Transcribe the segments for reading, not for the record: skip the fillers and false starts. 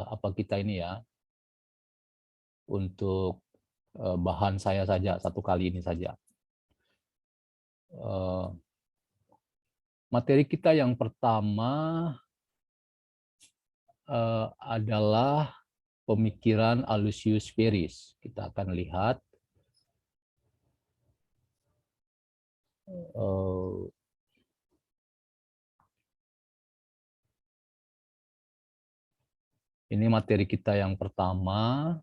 apa kita ini ya, untuk bahan saya saja satu kali ini saja. Materi kita yang pertama adalah pemikiran Aloysius Pieris. Kita akan lihat ini materi kita yang pertama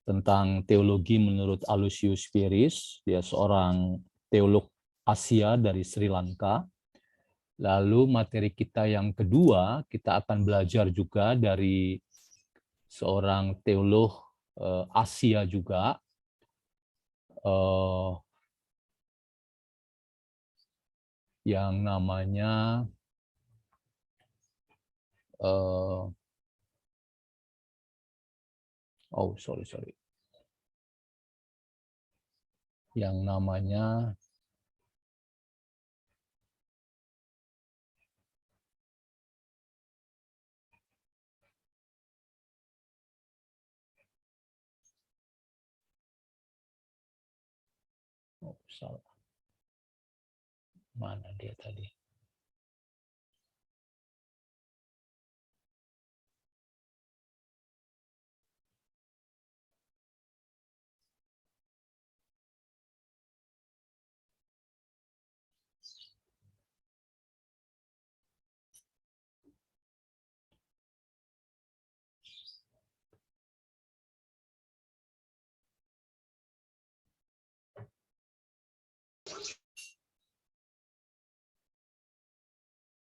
tentang teologi menurut Aloysius Pieris. Dia seorang teolog Asia dari Sri Lanka. Lalu materi kita yang kedua, kita akan belajar juga dari seorang teolog Asia juga, yang namanya yang namanya mana dia tadi?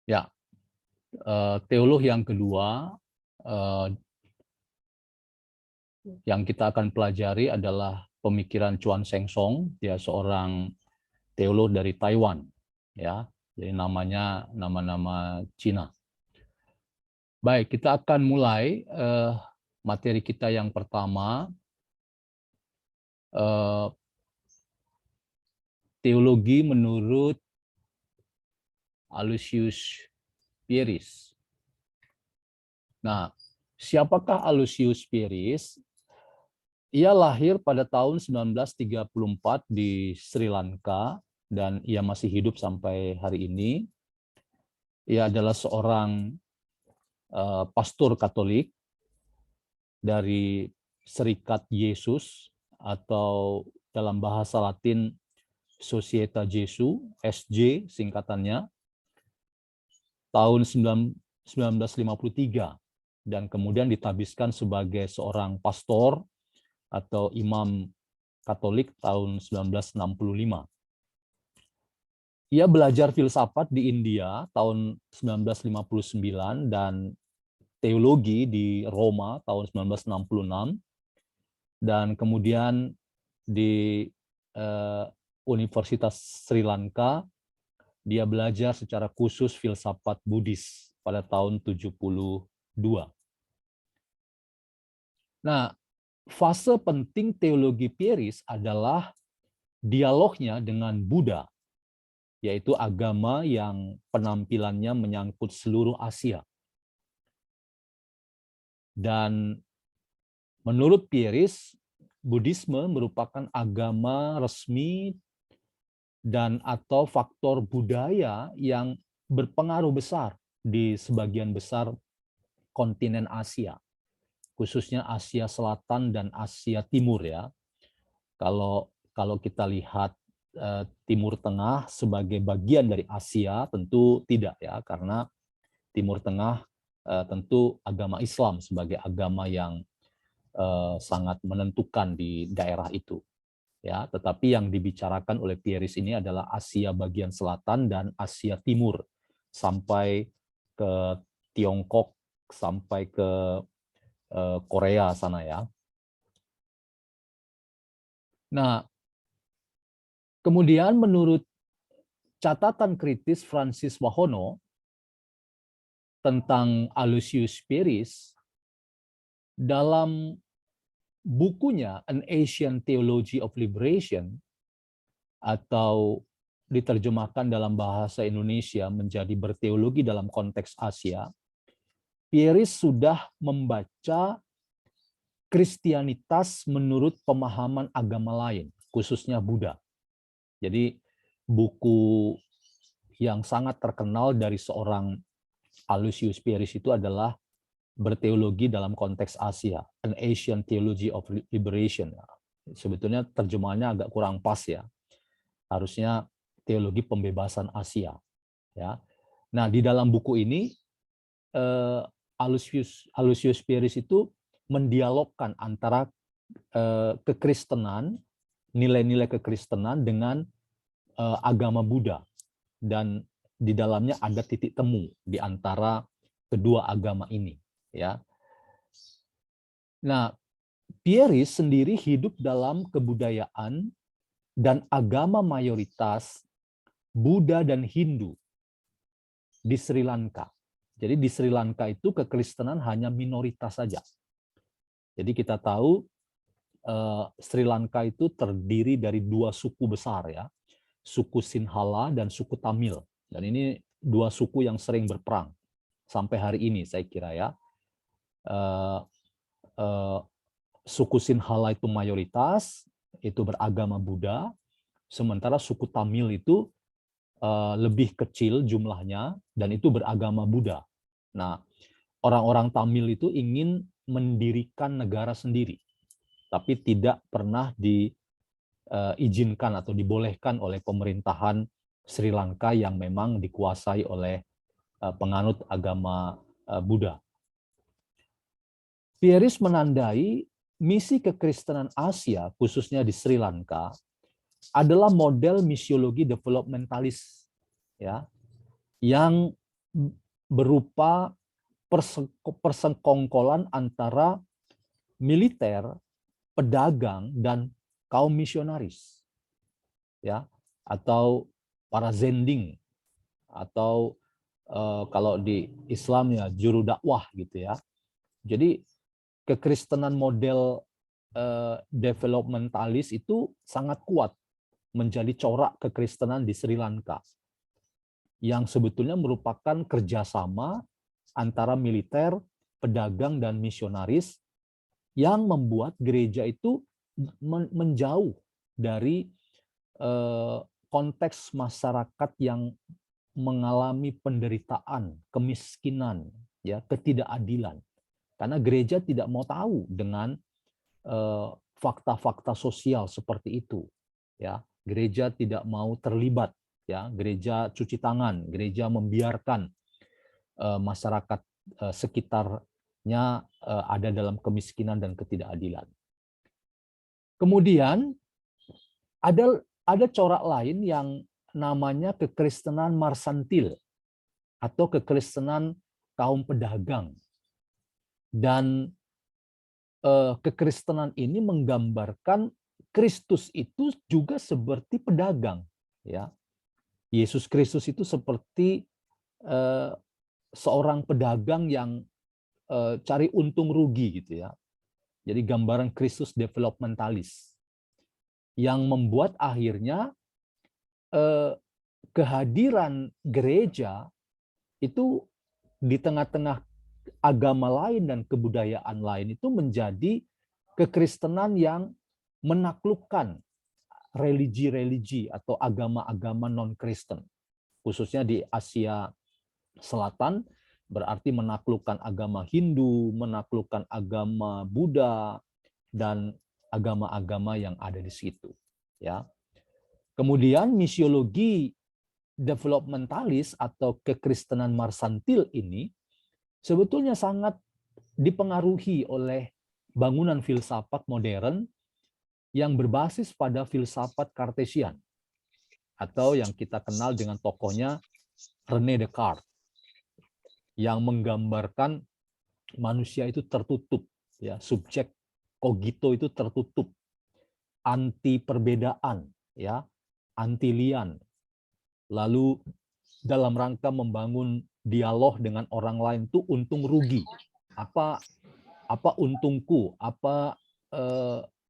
Ya, teolog yang kedua yang kita akan pelajari adalah pemikiran Chuan Sheng Song. Dia seorang teolog dari Taiwan, ya. Jadi namanya nama-nama Cina. Baik, kita akan mulai materi kita yang pertama, teologi menurut Aloysius Pieris. Nah, siapakah Aloysius Pieris? Ia lahir pada tahun 1934 di Sri Lanka dan ia masih hidup sampai hari ini. Ia adalah seorang pastor Katolik dari Serikat Yesus atau dalam bahasa Latin Societa Jesu, SJ singkatannya, tahun 1953, dan kemudian ditabiskan sebagai seorang pastor atau imam Katolik tahun 1965. Ia belajar filsafat di India tahun 1959 dan teologi di Roma tahun 1966, dan kemudian di Universitas Sri Lanka dia belajar secara khusus filsafat Buddhis pada tahun 72. Nah, fase penting teologi Pieris adalah dialognya dengan Buddha, yaitu agama yang penampilannya menyangkut seluruh Asia. Dan menurut Pieris, Buddhisme merupakan agama resmi dan atau faktor budaya yang berpengaruh besar di sebagian besar kontinen Asia, khususnya Asia Selatan dan Asia Timur ya. Kalau kita lihat Timur Tengah sebagai bagian dari Asia, tentu tidak ya, karena Timur Tengah tentu agama Islam sebagai agama yang sangat menentukan di daerah itu. Ya, tetapi yang dibicarakan oleh Pieris ini adalah Asia bagian selatan dan Asia Timur sampai ke Tiongkok, sampai ke Korea sana ya. Nah, kemudian menurut catatan kritis Francis Wahono tentang Aloysius Pieris, dalam bukunya An Asian Theology of Liberation, atau diterjemahkan dalam bahasa Indonesia menjadi berteologi dalam konteks Asia, Pieris sudah membaca Kristianitas menurut pemahaman agama lain, khususnya Buddha. Jadi buku yang sangat terkenal dari seorang Aloysius Pieris itu adalah Berteologi dalam konteks Asia, An Asian Theology of Liberation. Sebetulnya terjemahannya agak kurang pas ya. Harusnya teologi pembebasan Asia. Ya. Nah, di dalam buku ini Aloysius Pieris itu mendialogkan antara kekristenan, nilai-nilai kekristenan dengan agama Buddha, dan di dalamnya ada titik temu di antara kedua agama ini, ya. Nah, Pieris sendiri hidup dalam kebudayaan dan agama mayoritas Buddha dan Hindu di Sri Lanka. Jadi di Sri Lanka itu kekristenan hanya minoritas saja. Jadi kita tahu Sri Lanka itu terdiri dari dua suku besar ya, suku Sinhala dan suku Tamil. Dan ini dua suku yang sering berperang sampai hari ini saya kira ya. Suku Sinhala itu mayoritas, itu beragama Buddha, sementara suku Tamil itu lebih kecil jumlahnya dan itu beragama Buddha. Nah, orang-orang Tamil itu ingin mendirikan negara sendiri, tapi tidak pernah diizinkan atau dibolehkan oleh pemerintahan Sri Lanka yang memang dikuasai oleh penganut agama Buddha. Pieris menandai misi kekristenan Asia, khususnya di Sri Lanka, adalah model misiologi developmentalis, ya, yang berupa persekongkolan antara militer, pedagang, dan kaum misionaris, ya, atau para zending, atau kalau di Islam ya juru dakwah gitu ya. Jadi kekristenan model developmentalis itu sangat kuat menjadi corak kekristenan di Sri Lanka, yang sebetulnya merupakan kerjasama antara militer, pedagang, dan misionaris yang membuat gereja itu menjauh dari konteks masyarakat yang mengalami penderitaan, kemiskinan, ya, ketidakadilan. Karena gereja tidak mau tahu dengan fakta-fakta sosial seperti itu, ya. Gereja tidak mau terlibat, ya. Gereja cuci tangan, gereja membiarkan masyarakat sekitarnya ada dalam kemiskinan dan ketidakadilan. Kemudian ada corak lain yang namanya kekristenan marsantil atau kekristenan kaum pedagang. Dan kekristenan ini menggambarkan Kristus itu juga seperti pedagang, ya. Yesus Kristus itu seperti seorang pedagang yang cari untung rugi gitu ya. Jadi gambaran Kristus developmentalis yang membuat akhirnya kehadiran gereja itu di tengah-tengah agama lain dan kebudayaan lain itu menjadi kekristenan yang menaklukkan religi-religi atau agama-agama non-Kristen, khususnya di Asia Selatan, berarti menaklukkan agama Hindu, menaklukkan agama Buddha, dan agama-agama yang ada di situ. Ya. Kemudian misiologi developmentalis atau kekristenan marsantil ini sebetulnya sangat dipengaruhi oleh bangunan filsafat modern yang berbasis pada filsafat Kartesian, atau yang kita kenal dengan tokohnya René Descartes, yang menggambarkan manusia itu tertutup, ya, subjek kogito itu tertutup, anti perbedaan, ya, anti lian. Lalu dalam rangka membangun dialog dengan orang lain itu untung rugi. Apa untungku, apa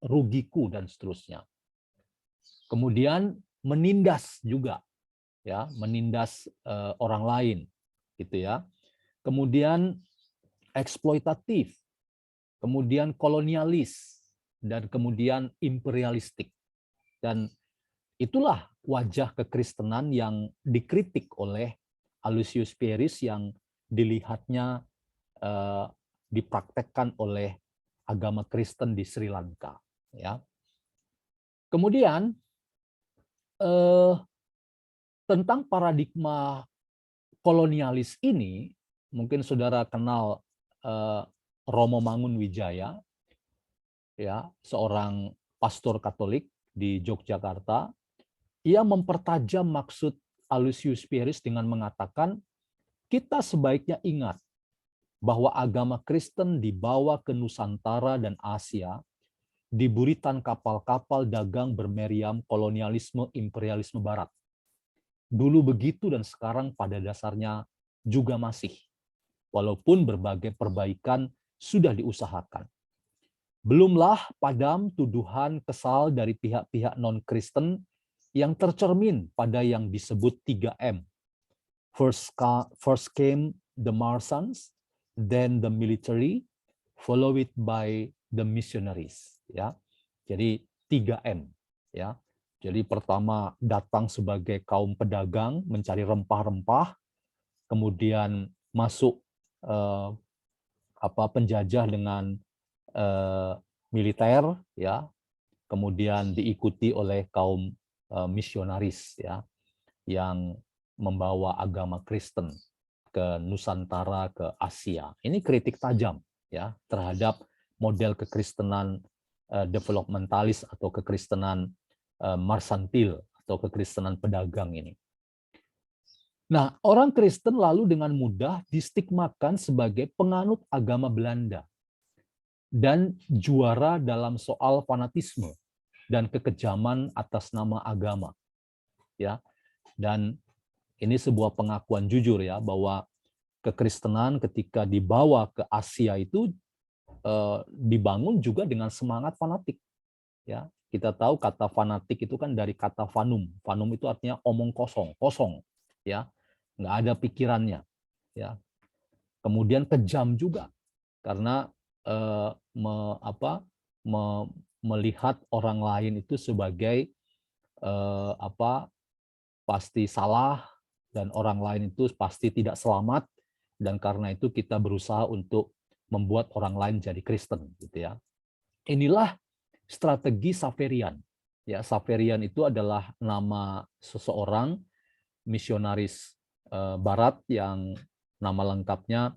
rugiku, dan seterusnya. Kemudian menindas juga, ya, menindas orang lain, gitu ya. Kemudian eksploitatif, kemudian kolonialis, dan kemudian imperialistik. Dan itulah wajah kekristenan yang dikritik oleh Aloysius Pieris yang dilihatnya dipraktekkan oleh agama Kristen di Sri Lanka. Ya. Kemudian tentang paradigma kolonialis ini, mungkin saudara kenal Romo Mangunwijaya, ya, seorang pastor Katolik di Yogyakarta. Ia mempertajam maksud Aloysius Pieris dengan mengatakan, kita sebaiknya ingat bahwa agama Kristen dibawa ke Nusantara dan Asia di buritan kapal-kapal dagang bermeriam kolonialisme imperialisme Barat. Dulu begitu dan sekarang pada dasarnya juga masih, walaupun berbagai perbaikan sudah diusahakan. Belumlah padam tuduhan kesal dari pihak-pihak non-Kristen yang tercermin pada yang disebut 3M. First came the Martians, then the military, followed by the missionaries. Ya, jadi 3M. Ya, jadi pertama datang sebagai kaum pedagang mencari rempah-rempah, kemudian masuk penjajah dengan militer, ya, kemudian diikuti oleh kaum misionaris, ya, yang membawa agama Kristen ke Nusantara, ke Asia. Ini kritik tajam, ya, terhadap model kekristenan developmentalis atau kekristenan marsantil atau kekristenan pedagang ini. Nah, orang Kristen lalu dengan mudah distigmakan sebagai penganut agama Belanda dan juara dalam soal fanatisme dan kekejaman atas nama agama. Ya. Dan ini sebuah pengakuan jujur, ya, bahwa kekristenan ketika dibawa ke Asia itu dibangun juga dengan semangat fanatik. Ya, kita tahu kata fanatik itu kan dari kata fanum. Fanum itu artinya omong kosong, kosong, ya, nggak ada pikirannya. Ya, kemudian kejam juga karena melihat orang lain itu sebagai pasti salah dan orang lain itu pasti tidak selamat, dan karena itu kita berusaha untuk membuat orang lain jadi Kristen, gitu ya. Inilah strategi Xaverian. Ya, Xaverian itu adalah nama seseorang misionaris Barat yang nama lengkapnya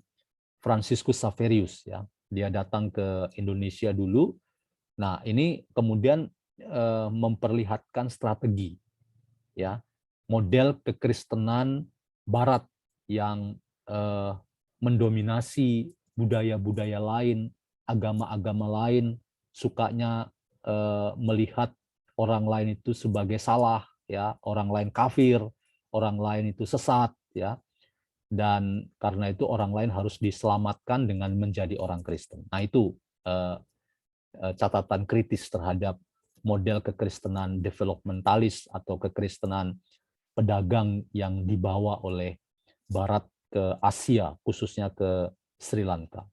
Franciscus Xaverius. Ya, dia datang ke Indonesia dulu. Nah, ini kemudian memperlihatkan strategi, ya, model kekristenan Barat yang mendominasi budaya-budaya lain, agama-agama lain, sukanya melihat orang lain itu sebagai salah, ya, orang lain kafir, orang lain itu sesat, ya, dan karena itu orang lain harus diselamatkan dengan menjadi orang Kristen. Nah, itu catatan kritis terhadap model kekristenan developmentalis atau kekristenan pedagang yang dibawa oleh Barat ke Asia, khususnya ke Sri Lanka.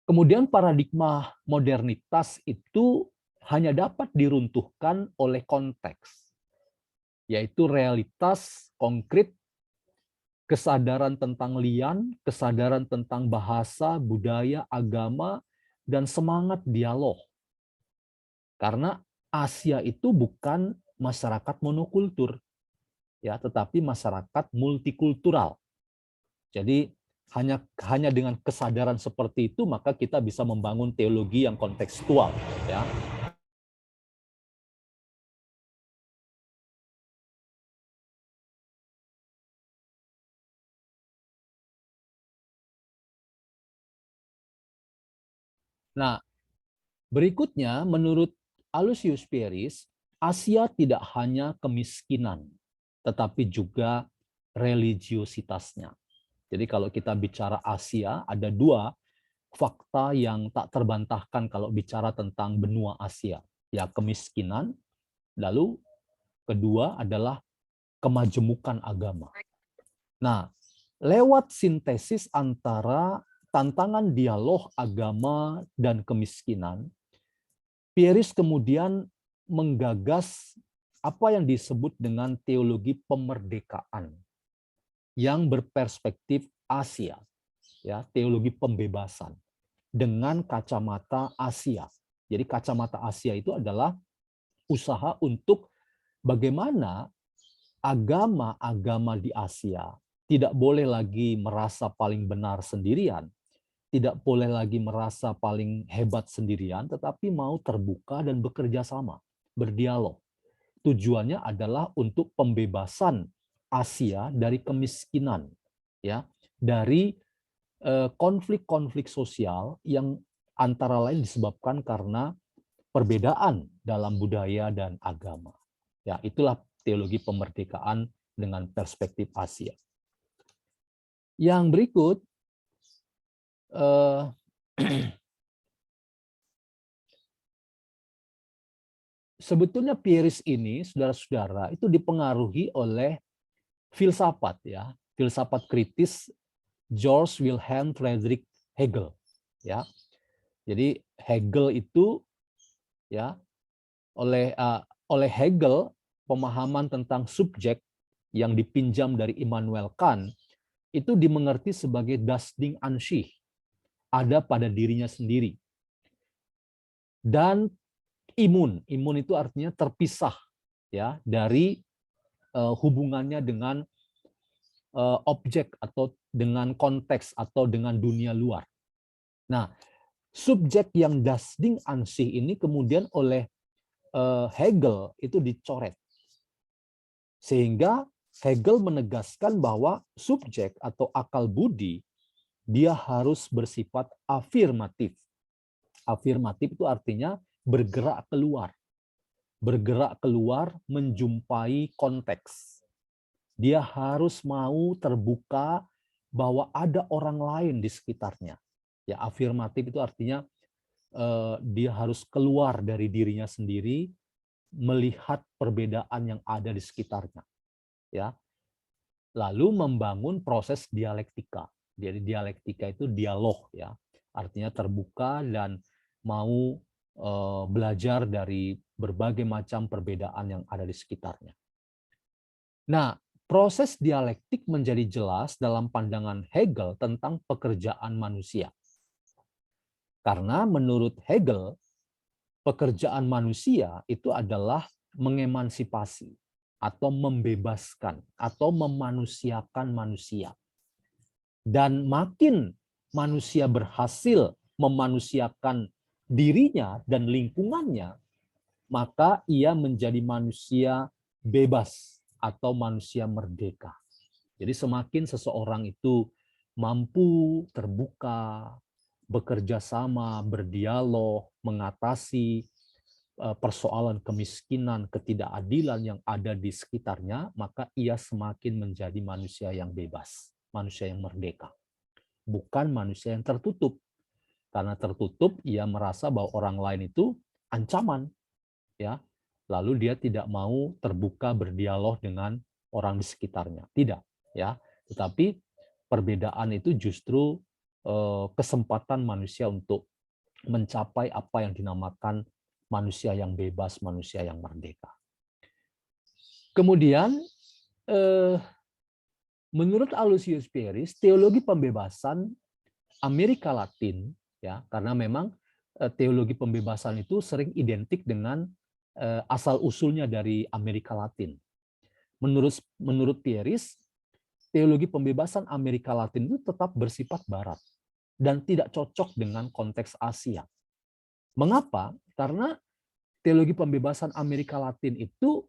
Kemudian paradigma modernitas itu hanya dapat diruntuhkan oleh konteks, yaitu realitas konkret, kesadaran tentang lian, kesadaran tentang bahasa, budaya, agama, dan semangat dialog. Karena Asia itu bukan masyarakat monokultur, ya, tetapi masyarakat multikultural. Jadi hanya dengan kesadaran seperti itu maka kita bisa membangun teologi yang kontekstual, ya. Nah, berikutnya menurut Aloysius Pieris, Asia tidak hanya kemiskinan, tetapi juga religiositasnya. Jadi kalau kita bicara Asia, ada dua fakta yang tak terbantahkan kalau bicara tentang benua Asia. Ya, kemiskinan, lalu kedua adalah kemajemukan agama. Nah, lewat sintesis antara tantangan dialog agama dan kemiskinan, Pieris kemudian menggagas apa yang disebut dengan teologi pemerdekaan yang berperspektif Asia, ya, teologi pembebasan dengan kacamata Asia. Jadi kacamata Asia itu adalah usaha untuk bagaimana agama-agama di Asia tidak boleh lagi merasa paling benar sendirian, tidak boleh lagi merasa paling hebat sendirian, tetapi mau terbuka dan bekerja sama, berdialog. Tujuannya adalah untuk pembebasan Asia dari kemiskinan, ya, dari konflik-konflik sosial yang antara lain disebabkan karena perbedaan dalam budaya dan agama. Ya, itulah teologi pemerdekaan dengan perspektif Asia. Yang berikut, sebetulnya Pieris ini, saudara-saudara, itu dipengaruhi oleh filsafat, ya, filsafat kritis George Wilhelm Friedrich Hegel, ya. Jadi Hegel itu, ya, oleh Hegel, pemahaman tentang subjek yang dipinjam dari Immanuel Kant itu dimengerti sebagai das Ding an sich, ada pada dirinya sendiri. Dan imun itu artinya terpisah, ya, dari hubungannya dengan objek atau dengan konteks atau dengan dunia luar. Nah, subjek yang das Ding an sich ini kemudian oleh Hegel itu dicoret. Sehingga Hegel menegaskan bahwa subjek atau akal budi dia harus bersifat afirmatif. Afirmatif itu artinya bergerak keluar. Bergerak keluar menjumpai konteks. Dia harus mau terbuka bahwa ada orang lain di sekitarnya. Ya, afirmatif itu artinya dia harus keluar dari dirinya sendiri, melihat perbedaan yang ada di sekitarnya, ya. Lalu membangun proses dialektika. Jadi dialektika itu dialog, ya, artinya terbuka dan mau belajar dari berbagai macam perbedaan yang ada di sekitarnya. Nah, proses dialektik menjadi jelas dalam pandangan Hegel tentang pekerjaan manusia. Karena menurut Hegel, pekerjaan manusia itu adalah mengemansipasi atau membebaskan atau memanusiakan manusia. Dan makin manusia berhasil memanusiakan dirinya dan lingkungannya, maka ia menjadi manusia bebas atau manusia merdeka. Jadi semakin seseorang itu mampu terbuka, bekerja sama, berdialog, mengatasi persoalan kemiskinan, ketidakadilan yang ada di sekitarnya, maka ia semakin menjadi manusia yang bebas, manusia yang merdeka. Bukan manusia yang tertutup. Karena tertutup, ia merasa bahwa orang lain itu ancaman, ya. Lalu dia tidak mau terbuka berdialog dengan orang di sekitarnya. Tidak, ya. Tetapi perbedaan itu justru kesempatan manusia untuk mencapai apa yang dinamakan manusia yang bebas, manusia yang merdeka. Kemudian, menurut Aloysius Pieris, teologi pembebasan Amerika Latin, ya, karena memang teologi pembebasan itu sering identik dengan asal usulnya dari Amerika Latin. Menurut Pieris, teologi pembebasan Amerika Latin itu tetap bersifat Barat dan tidak cocok dengan konteks Asia. Mengapa? Karena teologi pembebasan Amerika Latin itu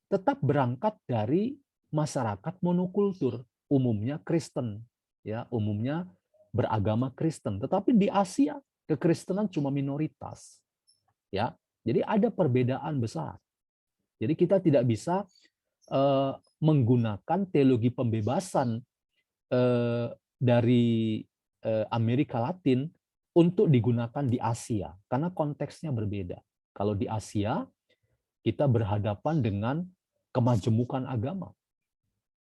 tetap berangkat dari masyarakat monokultur, umumnya Kristen, ya, umumnya beragama Kristen. Tetapi di Asia kekristenan cuma minoritas, ya. Jadi ada perbedaan besar. Jadi kita tidak bisa menggunakan teologi pembebasan dari Amerika Latin untuk digunakan di Asia, karena konteksnya berbeda. Kalau di Asia, kita berhadapan dengan kemajemukan agama,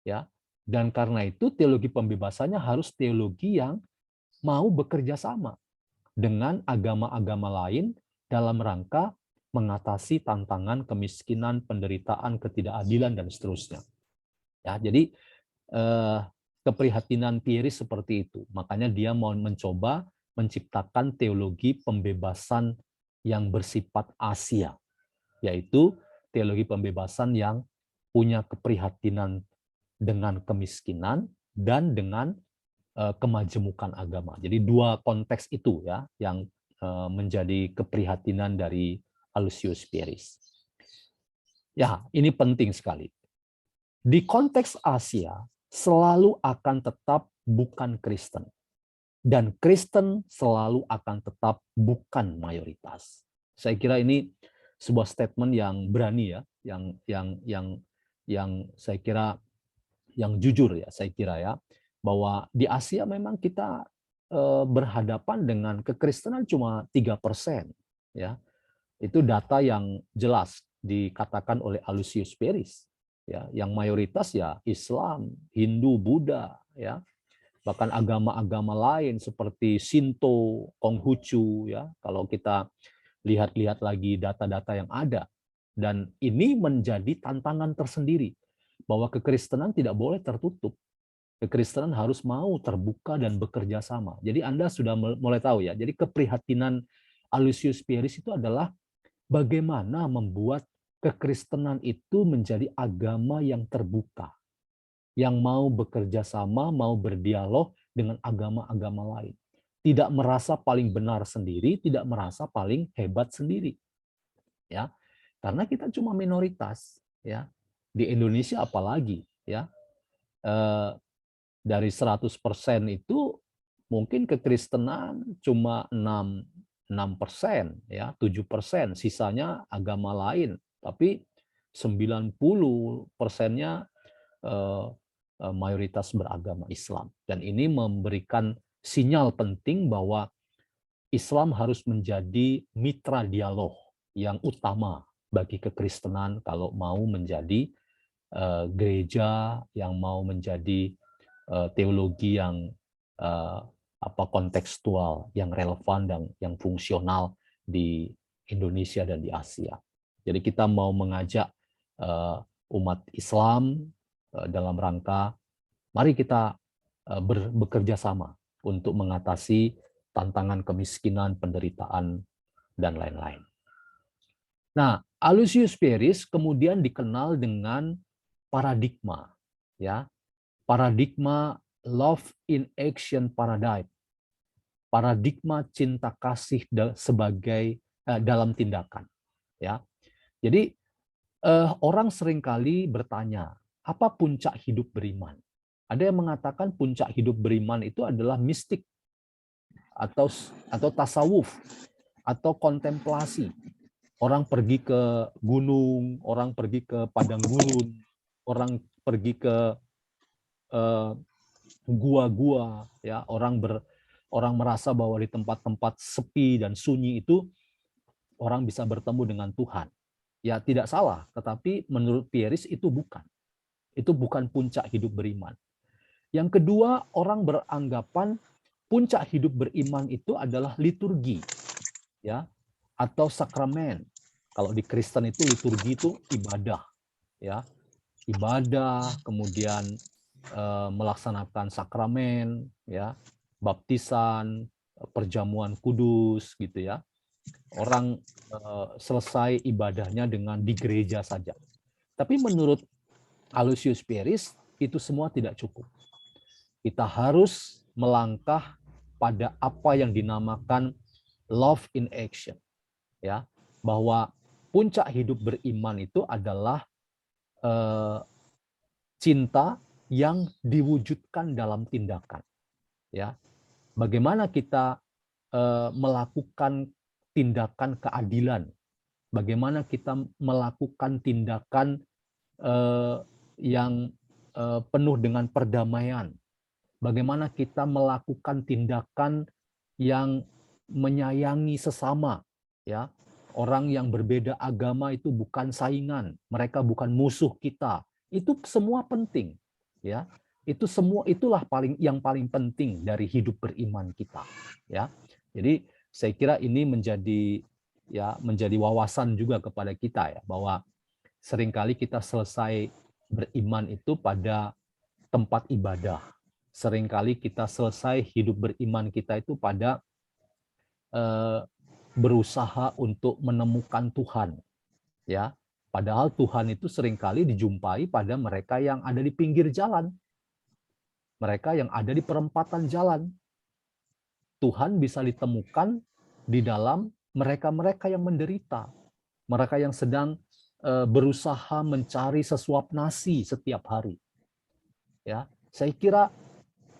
ya. Dan karena itu teologi pembebasannya harus teologi yang mau bekerja sama dengan agama-agama lain dalam rangka mengatasi tantangan kemiskinan, penderitaan, ketidakadilan, dan seterusnya. Ya, jadi keprihatinan Pieris seperti itu. Makanya dia mau mencoba menciptakan teologi pembebasan yang bersifat Asia, yaitu teologi pembebasan yang punya keprihatinan dengan kemiskinan dan dengan kemajemukan agama. Jadi dua konteks itu ya yang menjadi keprihatinan dari Aloysius Pieris. Ya, ini penting sekali. Di konteks Asia selalu akan tetap bukan Kristen. Dan Kristen selalu akan tetap bukan mayoritas. Saya kira ini sebuah statement yang berani ya, yang saya kira yang jujur ya, saya kira ya, bahwa di Asia memang kita berhadapan dengan kekristenan cuma 3%, ya. Itu data yang jelas dikatakan oleh Aloysius Pieris, ya, yang mayoritas ya Islam, Hindu, Buddha, ya. Bahkan agama-agama lain seperti Shinto, Konghucu, ya. Kalau kita lihat-lihat lagi data-data yang ada, dan ini menjadi tantangan tersendiri bahwa kekristenan tidak boleh tertutup. Kekristenan harus mau terbuka dan bekerja sama. Jadi Anda sudah mulai tahu ya. Jadi keprihatinan Aloysius Pieris itu adalah bagaimana membuat kekristenan itu menjadi agama yang terbuka, yang mau bekerja sama, mau berdialog dengan agama-agama lain. Tidak merasa paling benar sendiri, tidak merasa paling hebat sendiri. Ya. Karena kita cuma minoritas, ya. Di Indonesia apalagi, ya. Dari 100% itu mungkin kekristenan cuma 6%, ya, 7%, sisanya agama lain, tapi 90%-nya mayoritas beragama Islam. Dan ini memberikan sinyal penting bahwa Islam harus menjadi mitra dialog yang utama bagi kekristenan kalau mau menjadi gereja yang mau menjadi teologi yang kontekstual, yang relevan dan yang fungsional di Indonesia dan di Asia. Jadi kita mau mengajak umat Islam dalam rangka mari kita bekerja sama untuk mengatasi tantangan kemiskinan, penderitaan, dan lain-lain. Nah, Aloysius Pieris kemudian dikenal dengan paradigma, ya, paradigma love in action paradigm, paradigma cinta kasih sebagai dalam tindakan, ya. Jadi orang seringkali bertanya, apa puncak hidup beriman? Ada yang mengatakan puncak hidup beriman itu adalah mistik atau tasawuf atau kontemplasi. Orang pergi ke gunung, orang pergi ke padang gurun, orang pergi ke gua-gua, ya, orang merasa bahwa di tempat-tempat sepi dan sunyi itu orang bisa bertemu dengan Tuhan. Ya, tidak salah, tetapi menurut Pieris itu bukan. Itu bukan puncak hidup beriman. Yang kedua, orang beranggapan puncak hidup beriman itu adalah liturgi, ya, atau sakramen. Kalau di Kristen itu liturgi itu ibadah, ya, ibadah, kemudian melaksanakan sakramen, ya, baptisan, perjamuan kudus, gitu ya. Orang selesai ibadahnya dengan di gereja saja. Tapi menurut Aloysius Pieris itu semua tidak cukup. Kita harus melangkah pada apa yang dinamakan love in action, ya, bahwa puncak hidup beriman itu adalah cinta yang diwujudkan dalam tindakan, ya. Bagaimana kita melakukan tindakan keadilan, bagaimana kita melakukan tindakan yang penuh dengan perdamaian, bagaimana kita melakukan tindakan yang menyayangi sesama, ya. Orang yang berbeda agama itu bukan saingan, mereka bukan musuh kita. Itu semua penting, ya. Itu semua itulah yang paling penting dari hidup beriman kita, ya. Jadi saya kira ini menjadi wawasan juga kepada kita ya, bahwa seringkali kita selesai beriman itu pada tempat ibadah. Seringkali kita selesai hidup beriman kita itu pada berusaha untuk menemukan Tuhan, ya. Padahal Tuhan itu seringkali dijumpai pada mereka yang ada di pinggir jalan, mereka yang ada di perempatan jalan. Tuhan bisa ditemukan di dalam mereka-mereka yang menderita, mereka yang sedang berusaha mencari sesuap nasi setiap hari. Ya, saya kira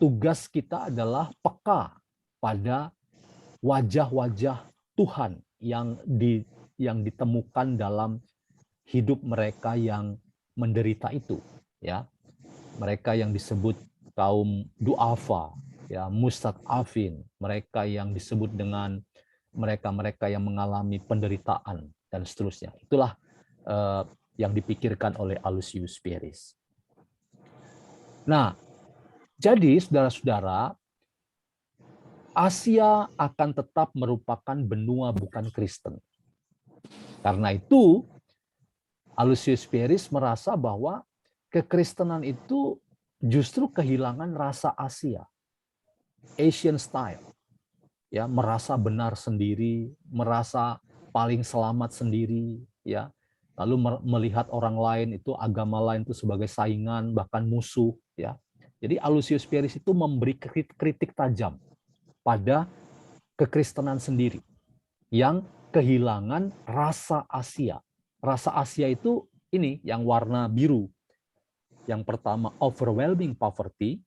tugas kita adalah peka pada wajah-wajah Tuhan yang ditemukan dalam hidup mereka yang menderita itu, ya. Mereka yang disebut kaum duafa, ya, mustad'afin, mereka yang disebut dengan mereka-mereka yang mengalami penderitaan dan seterusnya. Itulah yang dipikirkan oleh Aloysius Pieris. Nah, jadi saudara-saudara, Asia akan tetap merupakan benua bukan Kristen. Karena itu, Aloysius Pieris merasa bahwa kekristenan itu justru kehilangan rasa Asia, Asian style, ya, merasa benar sendiri, merasa paling selamat sendiri, ya, lalu melihat orang lain itu, agama lain itu sebagai saingan, bahkan musuh, ya. Jadi Aloysius Pieris itu memberi kritik tajam pada kekristenan sendiri yang kehilangan rasa Asia. Rasa Asia itu ini yang warna biru. Yang pertama, overwhelming poverty,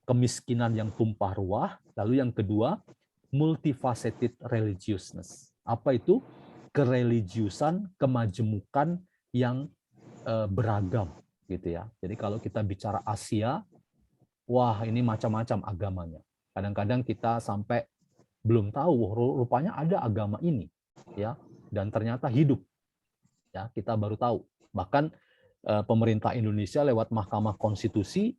kemiskinan yang tumpah ruah. Lalu yang kedua, multifaceted religiousness. Apa itu? Kereligiusan, kemajemukan yang beragam, gitu ya. Jadi kalau kita bicara Asia, wah ini macam-macam agamanya. Kadang-kadang kita sampai belum tahu rupanya ada agama ini, ya, dan ternyata hidup, ya, kita baru tahu. Bahkan pemerintah Indonesia lewat Mahkamah Konstitusi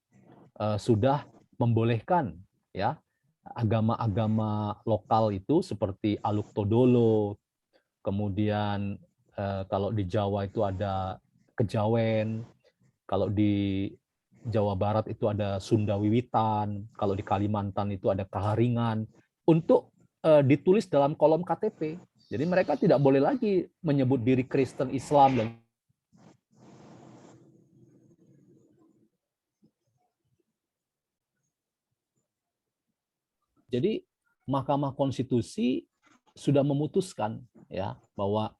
sudah membolehkan, ya, agama-agama lokal itu seperti Aluk Todolo, kemudian kalau di Jawa itu ada Kejawen, kalau di Jawa Barat itu ada Sunda Wiwitan, kalau di Kalimantan itu ada Kaharingan, untuk ditulis dalam kolom KTP. Jadi mereka tidak boleh lagi menyebut diri Kristen, Islam, dan jadi Mahkamah Konstitusi sudah memutuskan, ya, bahwa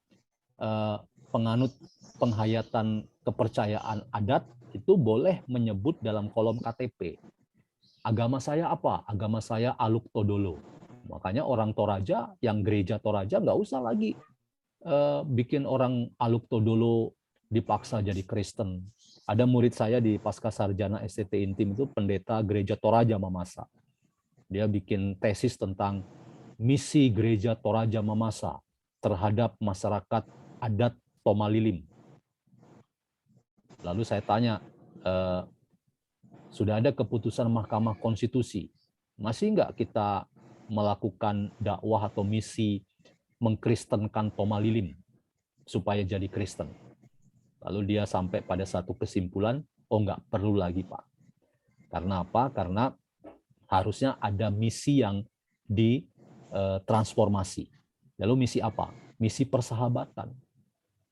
penganut penghayatan kepercayaan adat itu boleh menyebut dalam kolom KTP, agama saya apa? Agama saya Aluk Todolo. Makanya orang Toraja, yang gereja Toraja nggak usah lagi bikin orang Aluk Todolo dipaksa jadi Kristen. Ada murid saya di Pasca Sarjana STT Intim itu pendeta gereja Toraja Mamasa. Dia bikin tesis tentang misi gereja Toraja Mamasa terhadap masyarakat adat Tomalilim. Lalu saya tanya, sudah ada keputusan Mahkamah Konstitusi, masih nggak kita melakukan dakwah atau misi mengkristenkan Tomalilim supaya jadi Kristen? Lalu dia sampai pada satu kesimpulan, oh nggak perlu lagi Pak. Karena apa? Karena harusnya ada misi yang ditransformasi. Lalu misi apa? Misi persahabatan,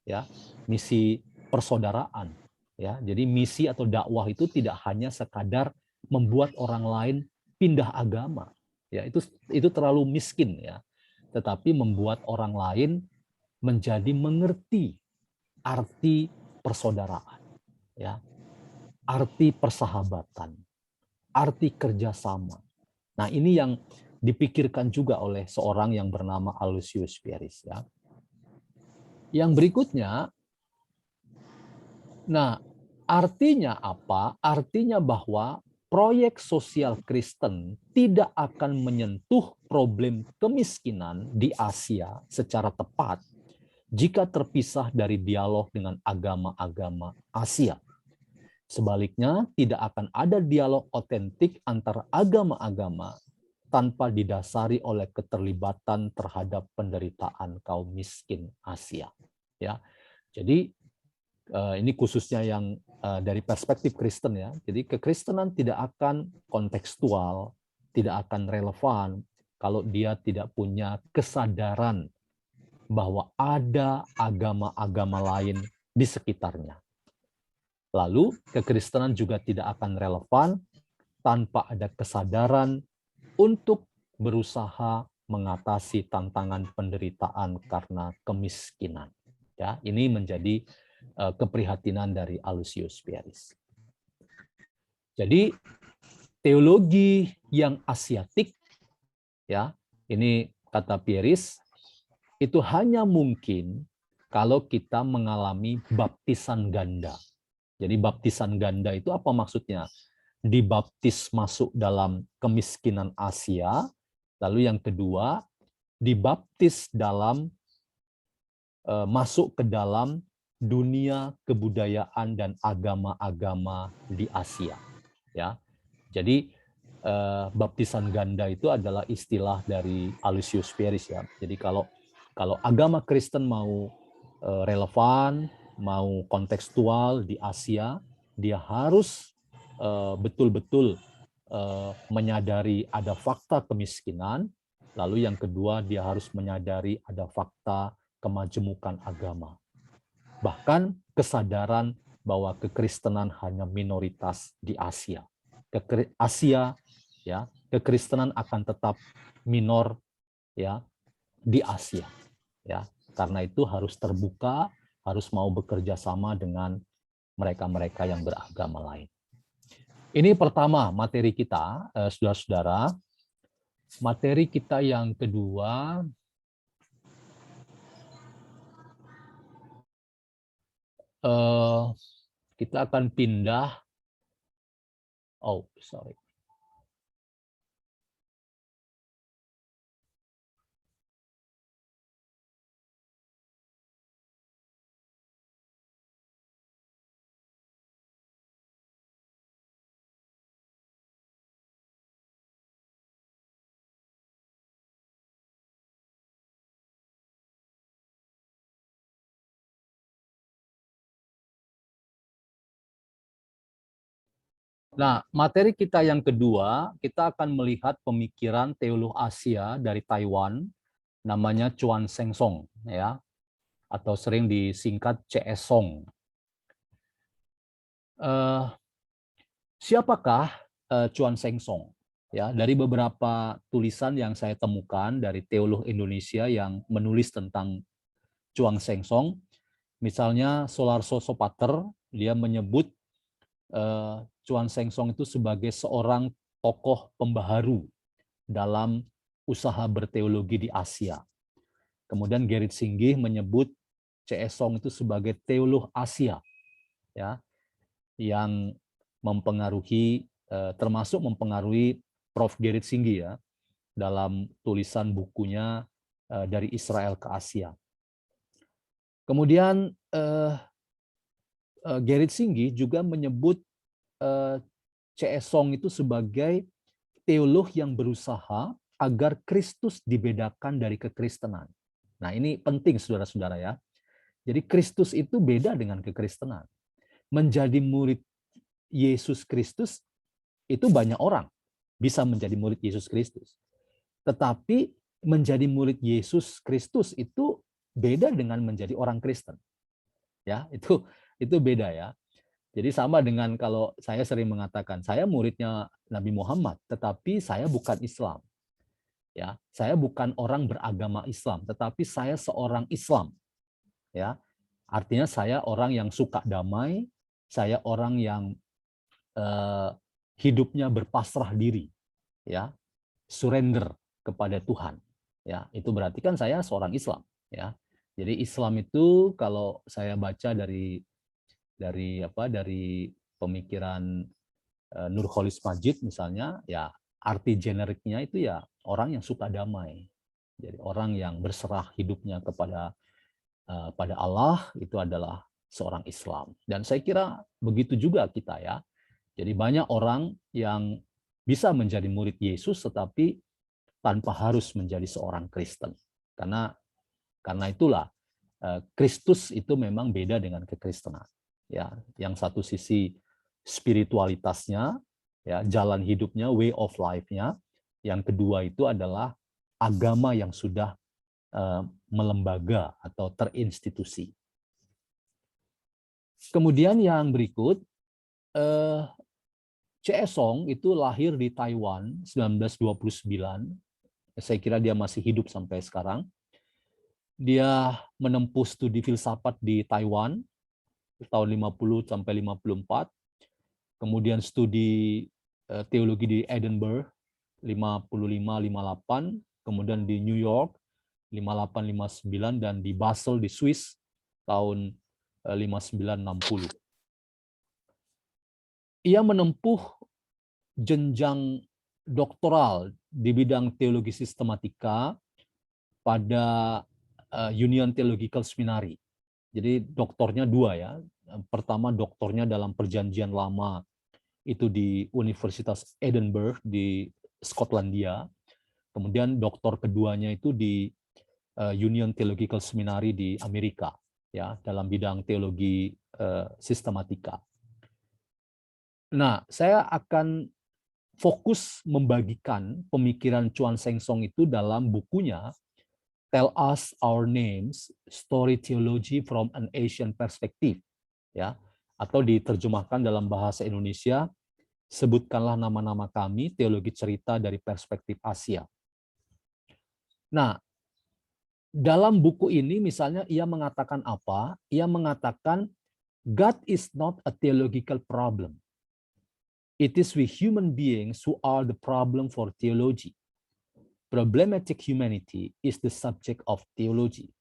ya, misi persaudaraan, ya. Jadi misi atau dakwah itu tidak hanya sekadar membuat orang lain pindah agama, ya, itu terlalu miskin, ya, tetapi membuat orang lain menjadi mengerti arti persaudaraan, ya, arti persahabatan, arti kerjasama. Nah, ini yang dipikirkan juga oleh seorang yang bernama Aloysius Pieris, ya. Yang berikutnya, nah, artinya apa? Artinya bahwa proyek sosial Kristen tidak akan menyentuh problem kemiskinan di Asia secara tepat jika terpisah dari dialog dengan agama-agama Asia. Sebaliknya, tidak akan ada dialog otentik antara agama-agama tanpa didasari oleh keterlibatan terhadap penderitaan kaum miskin Asia. Ya, jadi ini khususnya yang dari perspektif Kristen ya. Jadi kekristenan tidak akan kontekstual, tidak akan relevan kalau dia tidak punya kesadaran bahwa ada agama-agama lain di sekitarnya. Lalu kekristenan juga tidak akan relevan tanpa ada kesadaran untuk berusaha mengatasi tantangan penderitaan karena kemiskinan. Ya, ini menjadi keprihatinan dari Aloysius Pieris. Jadi teologi yang asiatik, ya, ini kata Pieris, itu hanya mungkin kalau kita mengalami baptisan ganda. Jadi baptisan ganda itu apa maksudnya? Dibaptis masuk dalam kemiskinan Asia, lalu yang kedua dibaptis dalam masuk ke dalam dunia kebudayaan dan agama-agama di Asia. Ya, jadi baptisan ganda itu adalah istilah dari Aloysius Pieris ya. Jadi kalau agama Kristen mau relevan, mau kontekstual di Asia, dia harus betul-betul menyadari ada fakta kemiskinan, lalu yang kedua dia harus menyadari ada fakta kemajemukan agama. Bahkan kesadaran bahwa kekristenan hanya minoritas di Asia. Asia ya, kekristenan akan tetap minor ya di Asia ya. Karena itu harus terbuka, harus mau bekerja sama dengan mereka-mereka yang beragama lain. Ini pertama materi kita, saudara-saudara. Materi kita yang kedua, kita akan pindah. Oh, sorry. Nah, materi kita yang kedua, kita akan melihat pemikiran teolog Asia dari Taiwan, namanya Chuan Sengsong, ya, atau sering disingkat CS Song. Siapakah Chuan Sengsong? Ya, dari beberapa tulisan yang saya temukan dari teolog Indonesia yang menulis tentang Chuan Sengsong, misalnya Solarso Sopater, dia menyebut Chuan Sengsong itu sebagai seorang tokoh pembaharu dalam usaha berteologi di Asia. Kemudian Gerrit Singgih menyebut CS Song itu sebagai teolog Asia, ya, yang mempengaruhi, termasuk mempengaruhi Prof. Gerrit Singgih ya, dalam tulisan bukunya dari Israel ke Asia. Kemudian Gerrit Singgih juga menyebut CS Song itu sebagai teolog yang berusaha agar Kristus dibedakan dari kekristenan. Nah, ini penting saudara-saudara ya. Jadi Kristus itu beda dengan kekristenan. Menjadi murid Yesus Kristus itu banyak orang bisa menjadi murid Yesus Kristus. Tetapi menjadi murid Yesus Kristus itu beda dengan menjadi orang Kristen. Ya, itu beda ya. Jadi sama dengan kalau saya sering mengatakan saya muridnya Nabi Muhammad, tetapi saya bukan Islam. Ya, saya bukan orang beragama Islam, tetapi saya seorang Islam. Ya, artinya saya orang yang suka damai, saya orang yang hidupnya berpasrah diri, ya, surrender kepada Tuhan. Ya, itu berarti kan saya seorang Islam. Ya, jadi Islam itu kalau saya baca dari pemikiran Nurcholish Madjid misalnya, ya arti generiknya itu ya orang yang suka damai. Jadi orang yang berserah hidupnya kepada pada Allah itu adalah seorang Islam. Dan saya kira begitu juga kita ya. Jadi banyak orang yang bisa menjadi murid Yesus tetapi tanpa harus menjadi seorang Kristen. Karena itulah Kristus itu memang beda dengan kekristenan. Ya, yang satu sisi spiritualitasnya, ya, jalan hidupnya, way of life-nya. Yang kedua itu adalah agama yang sudah melembaga atau terinstitusi. Kemudian yang berikut, C.S. Song itu lahir di Taiwan 1929. Saya kira dia masih hidup sampai sekarang. Dia menempuh studi filsafat di Taiwan tahun 50 sampai 54. Kemudian studi teologi di Edinburgh 55-58, kemudian di New York 58-59, dan di Basel di Swiss tahun 59-60. Ia menempuh jenjang doktoral di bidang teologi sistematika pada Union Theological Seminary. Jadi doktornya dua ya. Pertama doktornya dalam Perjanjian Lama itu di Universitas Edinburgh di Skotlandia. Kemudian doktor keduanya itu di Union Theological Seminary di Amerika ya, dalam bidang teologi sistematika. Nah, saya akan fokus membagikan pemikiran Chuan Sheng Song itu dalam bukunya Tell Us Our Names, Story Theology from an Asian Perspective, ya, atau diterjemahkan dalam bahasa Indonesia, sebutkanlah nama-nama kami, teologi cerita dari perspektif Asia. Nah, dalam buku ini misalnya ia mengatakan apa? Ia mengatakan God is not a theological problem. It is we human beings who are the problem for theology. Problematic humanity is the subject of theology.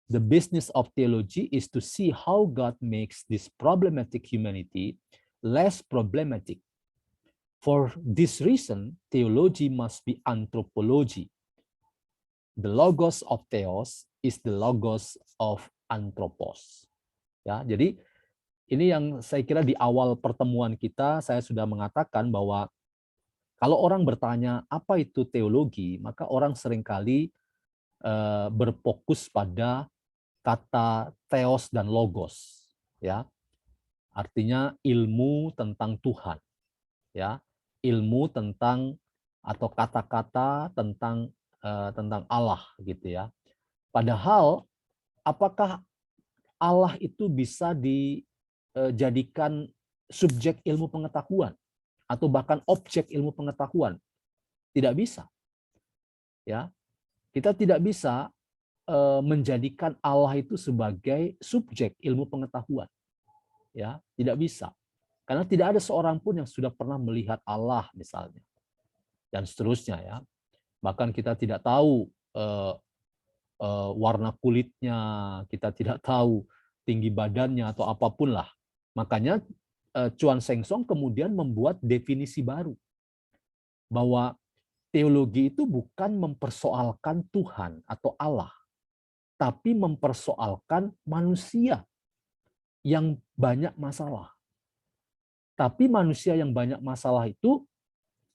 The business of theology is to see how God makes this problematic humanity less problematic. For this reason, theology must be anthropology. The logos of theos is the logos of anthropos. Ya, jadi ini yang saya kira di awal pertemuan kita saya sudah mengatakan bahwa kalau orang bertanya apa itu teologi, maka orang seringkali berfokus pada kata theos dan logos, ya, artinya ilmu tentang Tuhan, ya, ilmu tentang atau kata-kata tentang Allah, gitu ya. Padahal apakah Allah itu bisa dijadikan subjek ilmu pengetahuan atau bahkan objek ilmu pengetahuan? Tidak bisa. Ya, kita tidak bisa menjadikan Allah itu sebagai subjek ilmu pengetahuan. Ya, tidak bisa. Karena tidak ada seorang pun yang sudah pernah melihat Allah misalnya. Dan seterusnya ya. Bahkan kita tidak tahu warna kulitnya, kita tidak tahu tinggi badannya atau apapun lah. Makanya Chuan Sheng Song kemudian membuat definisi baru. Bahwa teologi itu bukan mempersoalkan Tuhan atau Allah, tapi mempersoalkan manusia yang banyak masalah. Tapi manusia yang banyak masalah itu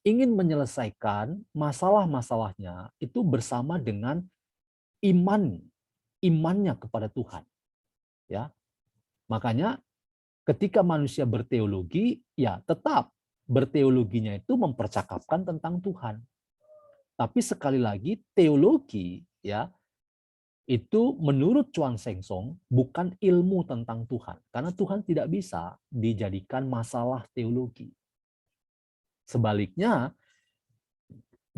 ingin menyelesaikan masalah-masalahnya itu bersama dengan imannya kepada Tuhan. Ya, makanya ketika manusia berteologi, ya tetap berteologinya itu mempercakapkan tentang Tuhan. Tapi sekali lagi teologi ya itu menurut Chuan Sheng Song bukan ilmu tentang Tuhan. Karena Tuhan tidak bisa dijadikan masalah teologi. Sebaliknya,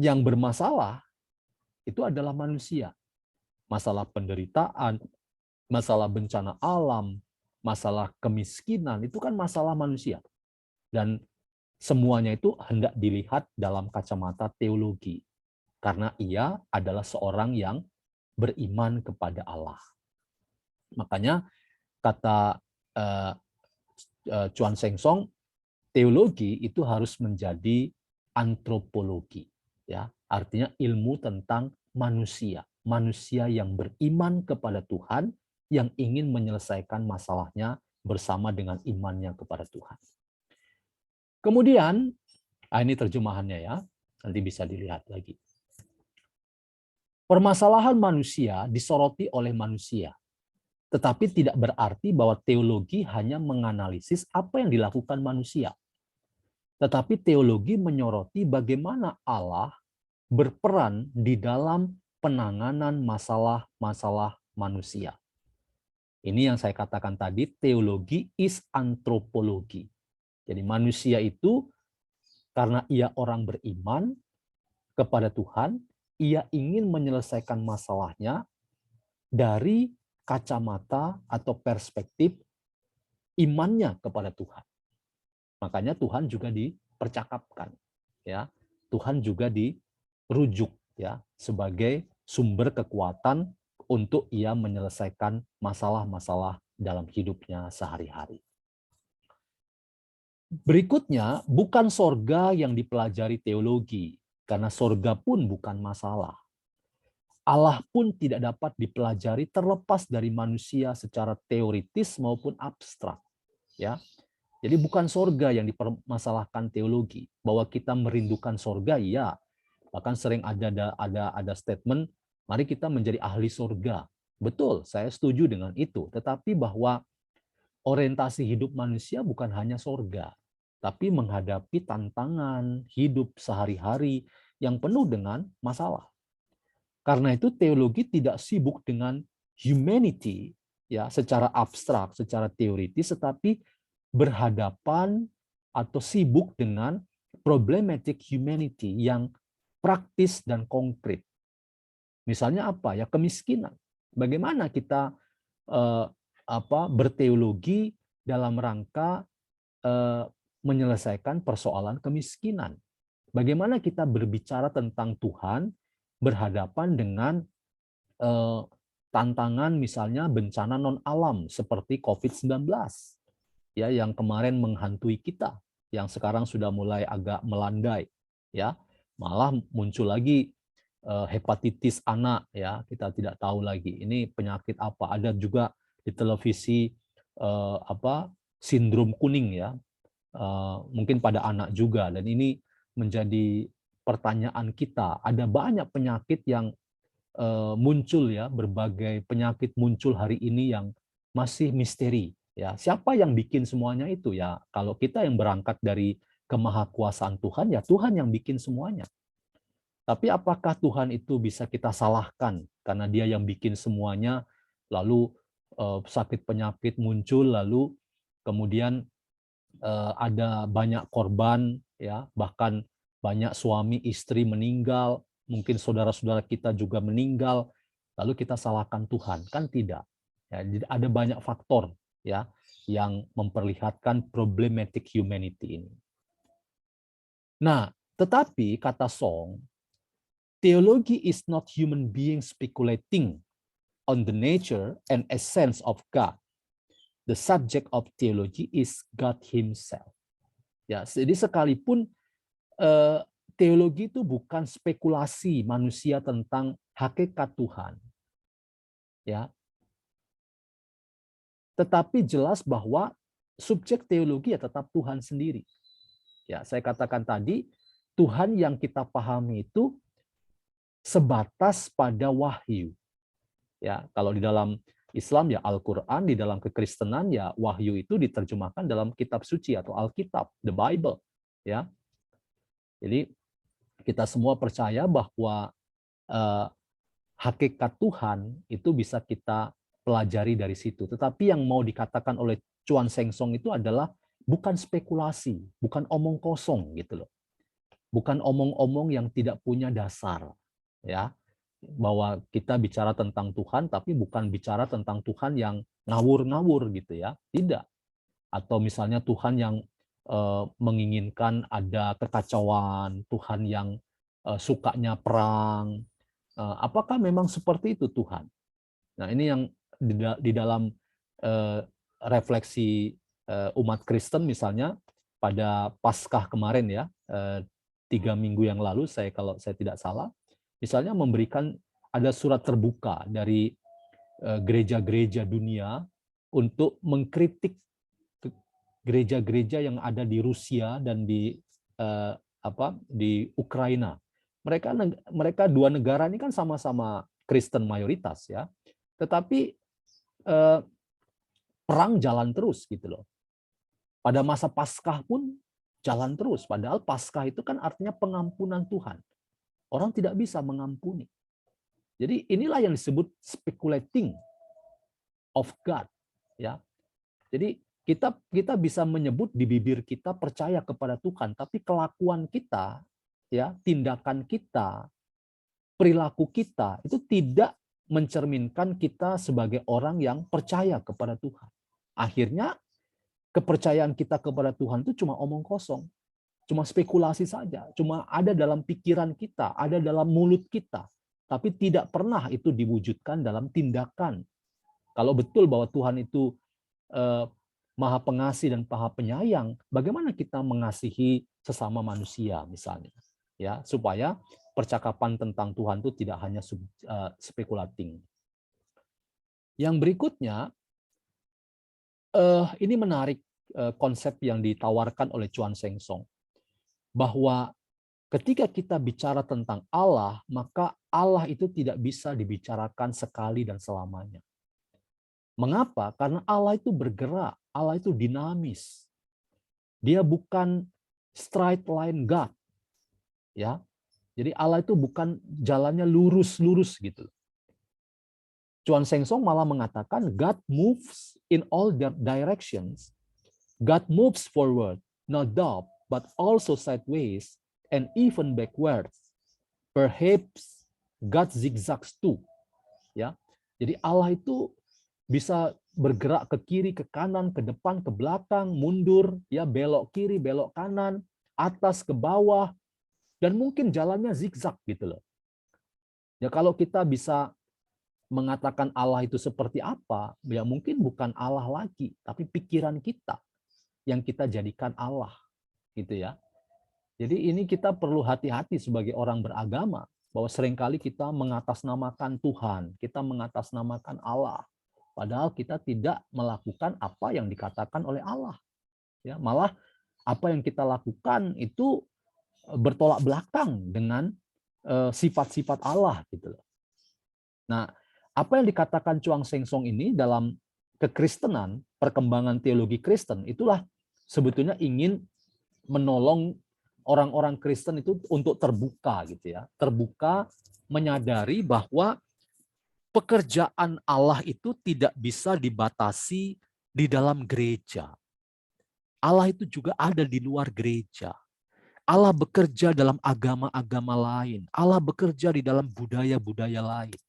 yang bermasalah itu adalah manusia. Masalah penderitaan, masalah bencana alam, masalah kemiskinan, itu kan masalah manusia. Dan semuanya itu hendak dilihat dalam kacamata teologi. Karena ia adalah seorang yang beriman kepada Allah. Makanya kata Chuan Sheng Song, teologi itu harus menjadi antropologi, ya, artinya ilmu tentang manusia, manusia yang beriman kepada Tuhan, yang ingin menyelesaikan masalahnya bersama dengan imannya kepada Tuhan. Kemudian, ini terjemahannya ya, nanti bisa dilihat lagi. Permasalahan manusia disoroti oleh manusia, tetapi tidak berarti bahwa teologi hanya menganalisis apa yang dilakukan manusia. Tetapi teologi menyoroti bagaimana Allah berperan di dalam penanganan masalah-masalah manusia. Ini yang saya katakan tadi, teologi is antropologi. Jadi manusia itu karena ia orang beriman kepada Tuhan, ia ingin menyelesaikan masalahnya dari kacamata atau perspektif imannya kepada Tuhan. Makanya Tuhan juga dipercakapkan, ya. Tuhan juga dirujuk, ya, sebagai sumber kekuatan untuk ia menyelesaikan masalah-masalah dalam hidupnya sehari-hari. Berikutnya, bukan sorga yang dipelajari teologi, karena sorga pun bukan masalah. Allah pun tidak dapat dipelajari terlepas dari manusia secara teoritis maupun abstrak. Ya, jadi bukan sorga yang dipermasalahkan teologi. Bahwa kita merindukan sorga, ya. Bahkan sering ada statement, mari kita menjadi ahli sorga. Betul, saya setuju dengan itu. Tetapi bahwa orientasi hidup manusia bukan hanya sorga, tapi menghadapi tantangan hidup sehari-hari yang penuh dengan masalah. Karena itu teologi tidak sibuk dengan humanity ya secara abstrak, secara teoritis, tetapi berhadapan atau sibuk dengan problematic humanity yang praktis dan konkret. Misalnya apa? Ya kemiskinan. Bagaimana kita berteologi dalam rangka menyelesaikan persoalan kemiskinan? Bagaimana kita berbicara tentang Tuhan berhadapan dengan tantangan misalnya bencana non-alam seperti COVID-19 ya yang kemarin menghantui kita, yang sekarang sudah mulai agak melandai ya. Malah muncul lagi hepatitis anak ya, kita tidak tahu lagi ini penyakit apa. Ada juga di televisi sindrom kuning ya. Mungkin pada anak juga, dan ini menjadi pertanyaan kita. Ada banyak penyakit yang muncul ya, berbagai penyakit muncul hari ini yang masih misteri ya. Siapa yang bikin semuanya itu ya? Kalau kita yang berangkat dari kemahakuasaan Tuhan, ya Tuhan yang bikin semuanya. Tapi apakah Tuhan itu bisa kita salahkan karena Dia yang bikin semuanya, lalu sakit penyakit muncul, lalu kemudian ada banyak korban ya, bahkan banyak suami istri meninggal, mungkin saudara-saudara kita juga meninggal, lalu kita salahkan Tuhan? Kan tidak. Ya, jadi ada banyak faktor ya yang memperlihatkan problematic humanity ini. Nah, tetapi kata Song, theology is not human beings speculating on the nature and essence of God. The subject of theology is God Himself. Ya, jadi sekalipun teologi itu bukan spekulasi manusia tentang hakikat Tuhan, ya, tetapi jelas bahwa subjek teologi ya tetap Tuhan sendiri. Ya, saya katakan tadi, Tuhan yang kita pahami itu sebatas pada wahyu. Ya, kalau di dalam Islam ya Al-Qur'an, di dalam kekristenan ya wahyu itu diterjemahkan dalam kitab suci atau Alkitab, the Bible, ya. Jadi kita semua percaya bahwa hakikat Tuhan itu bisa kita pelajari dari situ. Tetapi yang mau dikatakan oleh Chuan Seng Song itu adalah bukan spekulasi, bukan omong kosong gitu loh. Bukan omong-omong yang tidak punya dasar, ya. Bahwa kita bicara tentang Tuhan tapi bukan bicara tentang Tuhan yang ngawur-ngawur gitu ya. Tidak. Atau misalnya Tuhan yang menginginkan ada kekacauan, Tuhan yang sukanya perang. Apakah memang seperti itu Tuhan? Nah, ini yang di dalam refleksi umat Kristen misalnya pada Paskah kemarin ya, 3 minggu yang lalu kalau saya tidak salah, misalnya memberikan ada surat terbuka dari gereja-gereja dunia untuk mengkritik gereja-gereja yang ada di Rusia dan di Ukraina. Mereka dua negara ini kan sama-sama Kristen mayoritas ya, tetapi perang jalan terus gitu loh. Pada masa Paskah pun jalan terus, padahal Paskah itu kan artinya pengampunan Tuhan. Orang tidak bisa mengampuni. Jadi inilah yang disebut speculating of God, ya. Jadi kita bisa menyebut di bibir kita percaya kepada Tuhan, tapi kelakuan kita, ya, tindakan kita, perilaku kita itu tidak mencerminkan kita sebagai orang yang percaya kepada Tuhan. Akhirnya kepercayaan kita kepada Tuhan itu cuma omong kosong, cuma spekulasi saja, cuma ada dalam pikiran kita, ada dalam mulut kita, tapi tidak pernah itu diwujudkan dalam tindakan. Kalau betul bahwa Tuhan itu Maha Pengasih dan Maha Penyayang, bagaimana kita mengasihi sesama manusia misalnya, ya, supaya percakapan tentang Tuhan itu tidak hanya spekulating. Yang berikutnya, ini menarik konsep yang ditawarkan oleh Chuan Sheng Song, bahwa ketika kita bicara tentang Allah, maka Allah itu tidak bisa dibicarakan sekali dan selamanya. Mengapa? Karena Allah itu bergerak, Allah itu dinamis. Dia bukan straight line God. Ya. Jadi Allah itu bukan jalannya lurus-lurus gitu. Chuan Sheng Song malah mengatakan God moves in all directions. God moves forward, not up, but also sideways and even backwards. Perhaps God zigzags too. Ya. Jadi Allah itu bisa bergerak ke kiri, ke kanan, ke depan, ke belakang, mundur, ya, belok kiri, belok kanan, atas ke bawah, dan mungkin jalannya zigzag gitu loh. Ya, kalau kita bisa mengatakan Allah itu seperti apa, ya mungkin bukan Allah lagi, tapi pikiran kita yang kita jadikan Allah, gitu ya. Jadi ini kita perlu hati-hati sebagai orang beragama, bahwa seringkali kita mengatasnamakan Tuhan, kita mengatasnamakan Allah, padahal kita tidak melakukan apa yang dikatakan oleh Allah. Ya, malah apa yang kita lakukan itu bertolak belakang dengan sifat-sifat Allah gitu loh. Nah, apa yang dikatakan Chuan Sheng Song ini dalam kekristenan, perkembangan teologi Kristen, itulah sebetulnya ingin menolong orang-orang Kristen itu untuk terbuka gitu ya. Terbuka menyadari bahwa pekerjaan Allah itu tidak bisa dibatasi di dalam gereja. Allah itu juga ada di luar gereja. Allah bekerja dalam agama-agama lain. Allah bekerja di dalam budaya-budaya lain.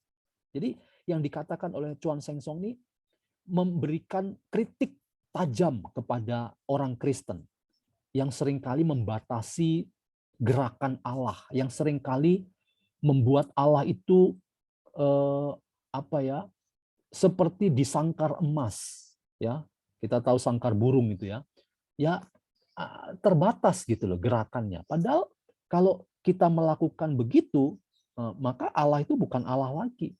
Jadi yang dikatakan oleh Chuan Sheng Song ini memberikan kritik tajam kepada orang Kristen yang seringkali membatasi gerakan Allah, yang seringkali membuat Allah itu seperti disangkar emas, ya. Kita tahu sangkar burung itu ya. Ya, terbatas gitu loh gerakannya. Padahal kalau kita melakukan begitu, maka Allah itu bukan Allah lagi.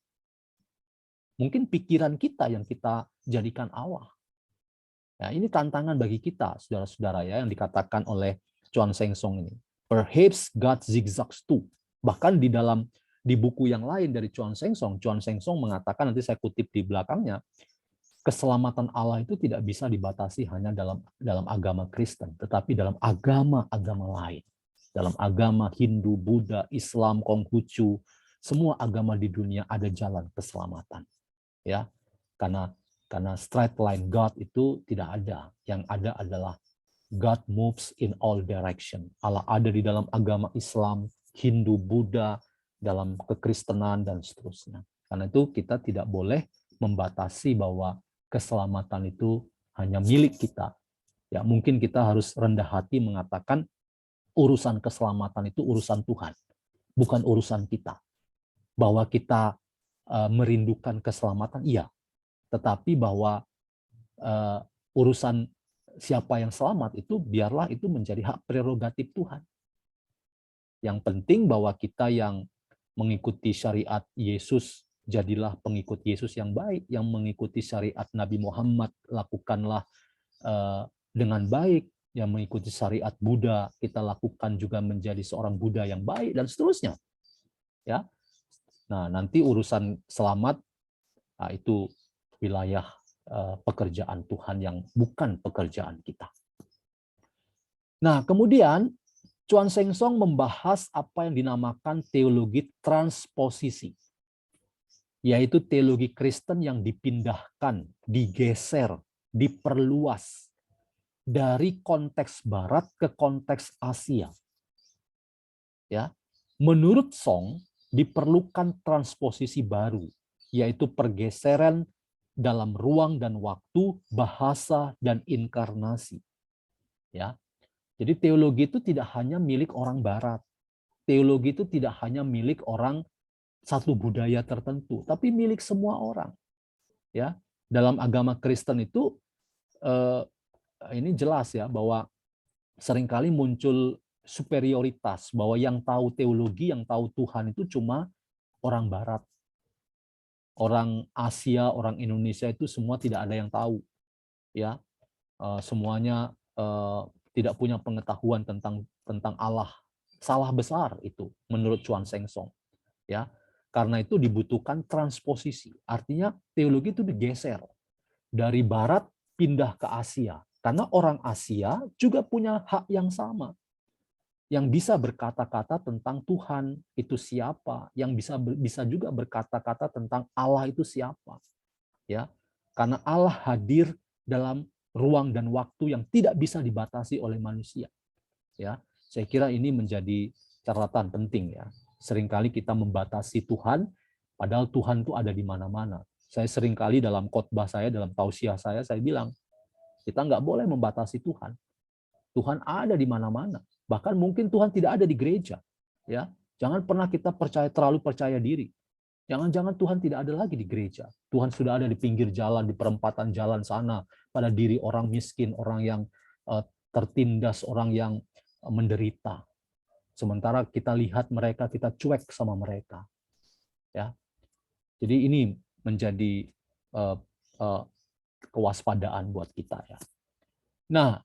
Mungkin pikiran kita yang kita jadikan Allah. Ya, ini tantangan bagi kita, saudara-saudara ya, yang dikatakan oleh Chuan Sheng Song ini. Perhaps God zigzags too. Bahkan di buku yang lain dari Chuan Sheng Song mengatakan, nanti saya kutip di belakangnya, keselamatan Allah itu tidak bisa dibatasi hanya dalam agama Kristen, tetapi dalam agama-agama lain. Dalam agama Hindu, Buddha, Islam, Konghucu, semua agama di dunia ada jalan keselamatan. Ya, karena straight line God itu tidak ada. Yang ada adalah God moves in all direction. Allah ada di dalam agama Islam, Hindu, Buddha, dalam kekristenan dan seterusnya. Karena itu kita tidak boleh membatasi bahwa keselamatan itu hanya milik kita. Ya, mungkin kita harus rendah hati mengatakan urusan keselamatan itu urusan Tuhan, bukan urusan kita. Bahwa kita merindukan keselamatan, iya. Tetapi bahwa urusan siapa yang selamat itu biarlah itu menjadi hak prerogatif Tuhan. Yang penting bahwa kita yang mengikuti syariat Yesus jadilah pengikut Yesus yang baik, yang mengikuti syariat Nabi Muhammad, lakukanlah dengan baik, yang mengikuti syariat Buddha, kita lakukan juga menjadi seorang Buddha yang baik, dan seterusnya. Ya, nah nanti urusan selamat, nah, itu wilayah pekerjaan Tuhan yang bukan pekerjaan kita. Nah, kemudian Chuan Sheng Song membahas apa yang dinamakan teologi transposisi, yaitu teologi Kristen yang dipindahkan, digeser, diperluas dari konteks Barat ke konteks Asia. Ya, menurut Song diperlukan transposisi baru, yaitu pergeseran dalam ruang dan waktu, bahasa dan inkarnasi. Ya, jadi teologi itu tidak hanya milik orang Barat. Teologi itu tidak hanya milik orang satu budaya tertentu, tapi milik semua orang. Ya, dalam agama Kristen itu ini jelas ya bahwa seringkali muncul superioritas, bahwa yang tahu teologi, yang tahu Tuhan itu cuma orang Barat. Orang Asia, orang Indonesia itu semua tidak ada yang tahu. Ya, semuanya tidak punya pengetahuan tentang Allah. Salah besar itu menurut Chuan Sheng Song. Ya, karena itu dibutuhkan transposisi. Artinya teologi itu digeser dari Barat pindah ke Asia. Karena orang Asia juga punya hak yang sama, yang bisa berkata-kata tentang Tuhan itu siapa, yang bisa juga berkata-kata tentang Allah itu siapa. Ya, karena Allah hadir dalam ruang dan waktu yang tidak bisa dibatasi oleh manusia. Ya, saya kira ini menjadi catatan penting ya. Seringkali kita membatasi Tuhan, padahal Tuhan itu ada di mana-mana. Saya seringkali dalam khotbah saya, dalam tausiah saya bilang, kita nggak boleh membatasi Tuhan. Tuhan ada di mana-mana. Bahkan mungkin Tuhan tidak ada di gereja. Ya, jangan pernah kita terlalu percaya diri. Jangan-jangan Tuhan tidak ada lagi di gereja. Tuhan sudah ada di pinggir jalan, di perempatan jalan sana, pada diri orang miskin, orang yang tertindas, orang yang menderita. Sementara kita lihat mereka, kita cuek sama mereka. Ya, jadi ini menjadi kewaspadaan buat kita ya. Nah,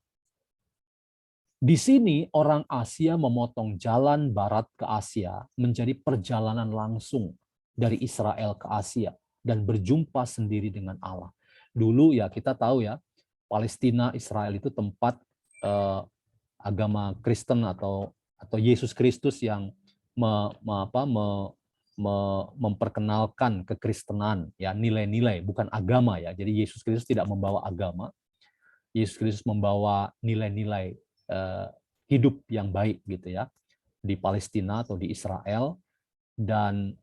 di sini orang Asia memotong jalan Barat ke Asia menjadi perjalanan langsung dari Israel ke Asia dan berjumpa sendiri dengan Allah. Dulu ya kita tahu ya, Palestina, Israel itu tempat agama Kristen atau Yesus Kristus yang memperkenalkan kekristenan ya, nilai-nilai, bukan agama ya. Jadi Yesus Kristus tidak membawa agama. Yesus Kristus membawa nilai-nilai hidup yang baik gitu ya, di Palestina atau di Israel. Dan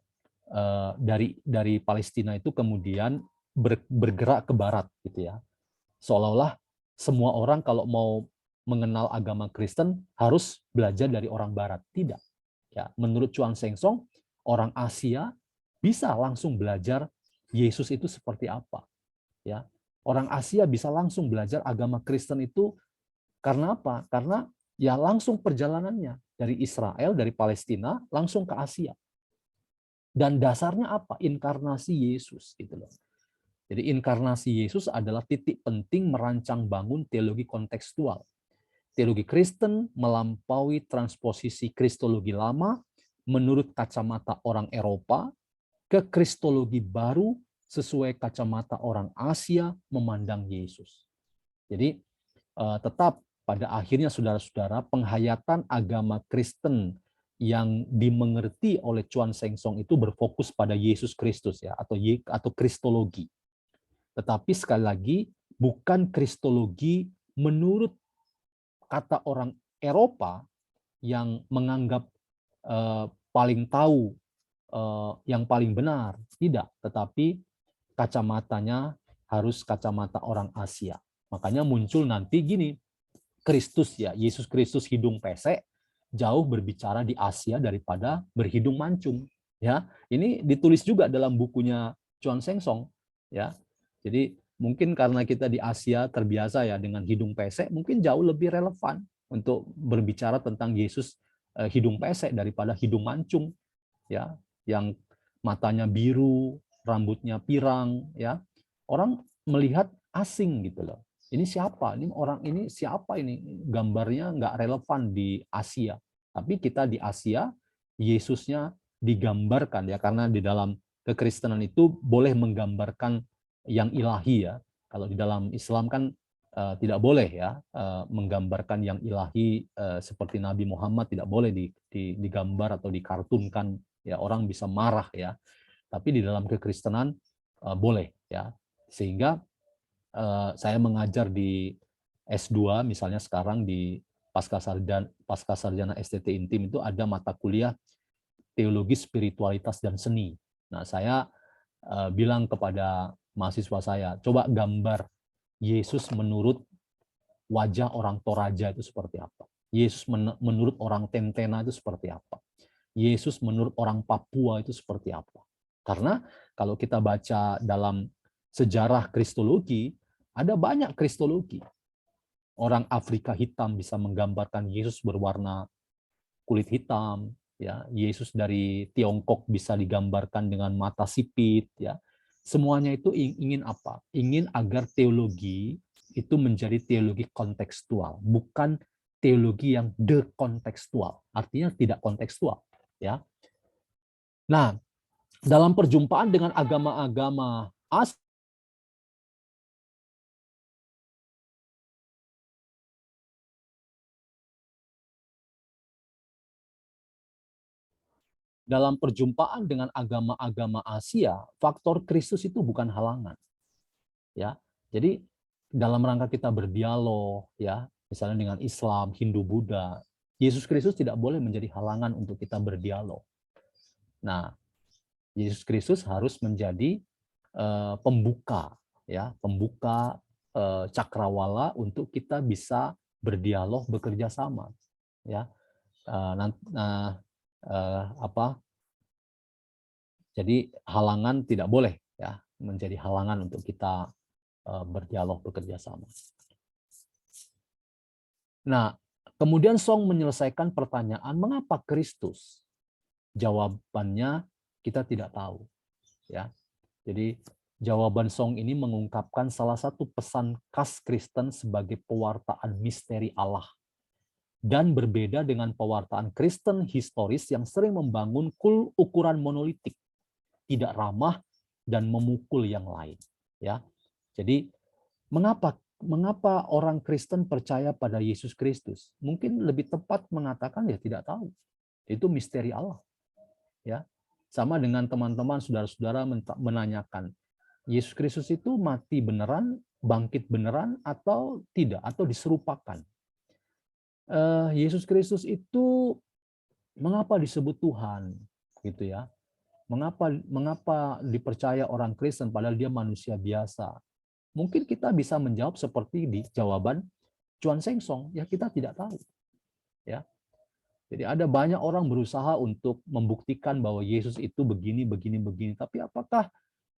dari Palestina itu kemudian bergerak ke barat gitu ya, seolah-olah semua orang kalau mau mengenal agama Kristen harus belajar dari orang barat. Tidak ya, menurut Chuan Sheng Song, orang Asia bisa langsung belajar Yesus itu seperti apa ya. Orang Asia bisa langsung belajar agama Kristen itu karena apa? Karena ya langsung perjalanannya dari Israel, dari Palestina langsung ke Asia. Dan dasarnya apa? Inkarnasi Yesus gitu loh. Jadi inkarnasi Yesus adalah titik penting merancang bangun teologi kontekstual. Teologi Kristen melampaui transposisi kristologi lama menurut kacamata orang Eropa ke kristologi baru sesuai kacamata orang Asia memandang Yesus. Jadi tetap pada akhirnya saudara-saudara, penghayatan agama Kristen yang dimengerti oleh Chuan Sheng Song itu berfokus pada Yesus Kristus ya, atau kristologi. Tetapi sekali lagi bukan kristologi menurut kata orang Eropa yang menganggap paling tahu, yang paling benar. Tidak, tetapi kacamatanya harus kacamata orang Asia. Makanya muncul nanti gini, Kristus ya, Yesus Kristus hidung pesek jauh berbicara di Asia daripada berhidung mancung. Ya, ini ditulis juga dalam bukunya Chuan Sheng Song. Ya, jadi mungkin karena kita di Asia terbiasa ya dengan hidung pesek, mungkin jauh lebih relevan untuk berbicara tentang Yesus hidung pesek daripada hidung mancung. Ya, yang matanya biru, rambutnya pirang, ya. Orang melihat asing gitu loh. Ini siapa? Ini orang ini siapa ini? Gambarnya nggak relevan di Asia. Tapi kita di Asia, Yesusnya digambarkan ya, karena di dalam kekristenan itu boleh menggambarkan yang ilahi ya. Kalau di dalam Islam kan tidak boleh ya menggambarkan yang ilahi seperti Nabi Muhammad, tidak boleh digambar atau dikartunkan ya, orang bisa marah ya. Tapi di dalam kekristenan boleh ya. Sehingga saya mengajar di S2 misalnya sekarang di Pascasarjana STT Intim itu ada mata kuliah teologi spiritualitas dan seni. Nah, saya bilang kepada mahasiswa saya, coba gambar Yesus menurut wajah orang Toraja itu seperti apa. Yesus menurut orang Tentena itu seperti apa. Yesus menurut orang Papua itu seperti apa. Karena kalau kita baca dalam sejarah kristologi, ada banyak kristologi. Orang Afrika hitam bisa menggambarkan Yesus berwarna kulit hitam, ya. Yesus dari Tiongkok bisa digambarkan dengan mata sipit, ya. Semuanya itu ingin apa? Ingin agar teologi itu menjadi teologi kontekstual, bukan teologi yang dekontekstual, artinya tidak kontekstual, ya. Nah, dalam perjumpaan dengan agama-agama asing, dalam perjumpaan dengan agama-agama Asia, faktor Kristus itu bukan halangan, ya. Jadi dalam rangka kita berdialog, ya, misalnya dengan Islam, Hindu, Buddha, Yesus Kristus tidak boleh menjadi halangan untuk kita berdialog. Nah, Yesus Kristus harus menjadi pembuka, ya, pembuka cakrawala untuk kita bisa berdialog, bekerja sama, ya. Jadi halangan tidak boleh ya menjadi halangan untuk kita berdialog, bekerja sama. Nah, kemudian Song menyelesaikan pertanyaan mengapa Kristus? Jawabannya kita tidak tahu, ya. Jadi jawaban Song ini mengungkapkan salah satu pesan khas Kristen sebagai pewartaan misteri Allah, dan berbeda dengan pewartaan Kristen historis yang sering membangun ukuran monolitik, tidak ramah dan memukul yang lain, ya. Jadi mengapa orang Kristen percaya pada Yesus Kristus? Mungkin lebih tepat mengatakan ya tidak tahu. Itu misteri Allah, ya. Sama dengan teman-teman saudara-saudara menanyakan, Yesus Kristus itu mati beneran, bangkit beneran atau tidak, atau diserupakan. Yesus Kristus itu mengapa disebut Tuhan, gitu ya? Mengapa dipercaya orang Kristen padahal dia manusia biasa? Mungkin kita bisa menjawab seperti di jawaban Chuan Sheng Song, ya kita tidak tahu, ya. Jadi ada banyak orang berusaha untuk membuktikan bahwa Yesus itu begini, begini, begini. Tapi apakah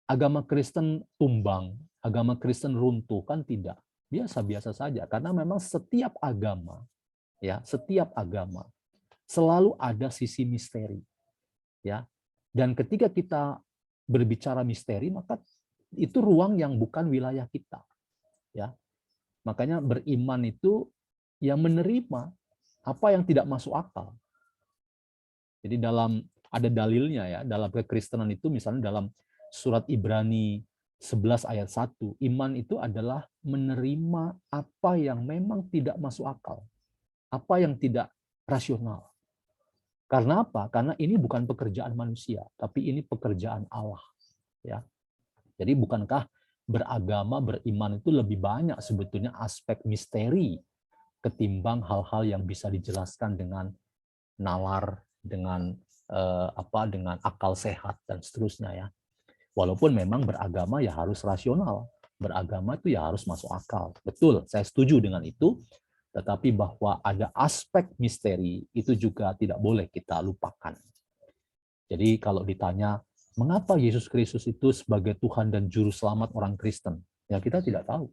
agama Kristen tumbang, agama Kristen runtuh? Kan tidak. Biasa-biasa saja. Karena memang setiap agama, ya, setiap agama selalu ada sisi misteri, ya. Dan ketika kita berbicara misteri, maka itu ruang yang bukan wilayah kita, ya. Makanya beriman itu ya menerima apa yang tidak masuk akal. Jadi ada dalilnya ya, dalam kekristenan itu misalnya dalam surat Ibrani 11 ayat 1, iman itu adalah menerima apa yang memang tidak masuk akal, apa yang tidak rasional. Karena apa? Karena ini bukan pekerjaan manusia, tapi ini pekerjaan Allah, ya. Jadi bukankah beragama, beriman itu lebih banyak sebetulnya aspek misteri ketimbang hal-hal yang bisa dijelaskan dengan nalar, dengan dengan akal sehat dan seterusnya, ya. Walaupun memang beragama ya harus rasional, beragama itu ya harus masuk akal. Betul, saya setuju dengan itu. Tetapi bahwa ada aspek misteri itu juga tidak boleh kita lupakan. Jadi kalau ditanya mengapa Yesus Kristus itu sebagai Tuhan dan Juru Selamat orang Kristen, ya kita tidak tahu.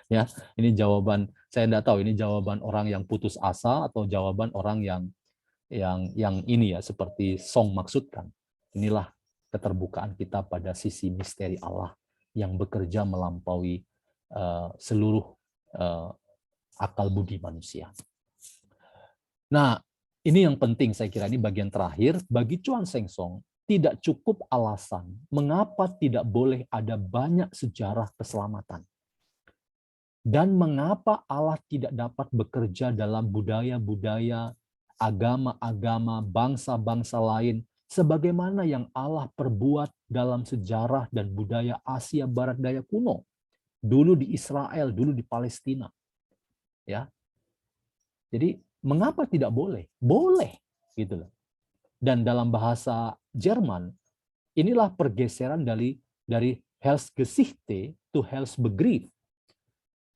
Ya, ini jawaban, saya tidak tahu ini jawaban orang yang putus asa atau jawaban orang yang ini ya seperti Song maksudkan. Inilah keterbukaan kita pada sisi misteri Allah yang bekerja melampaui seluruh akal budi manusia. Nah, ini yang penting saya kira, ini bagian terakhir. Bagi Chuan Sheng Song, tidak cukup alasan mengapa tidak boleh ada banyak sejarah keselamatan. Dan mengapa Allah tidak dapat bekerja dalam budaya-budaya, agama-agama, bangsa-bangsa lain, sebagaimana yang Allah perbuat dalam sejarah dan budaya Asia Barat Daya kuno. Dulu di Israel, dulu di Palestina. Ya. Jadi mengapa tidak boleh? Boleh, gitu loh. Dan dalam bahasa Jerman, inilah pergeseran dari Heilsgeschichte to Heilsbegriff.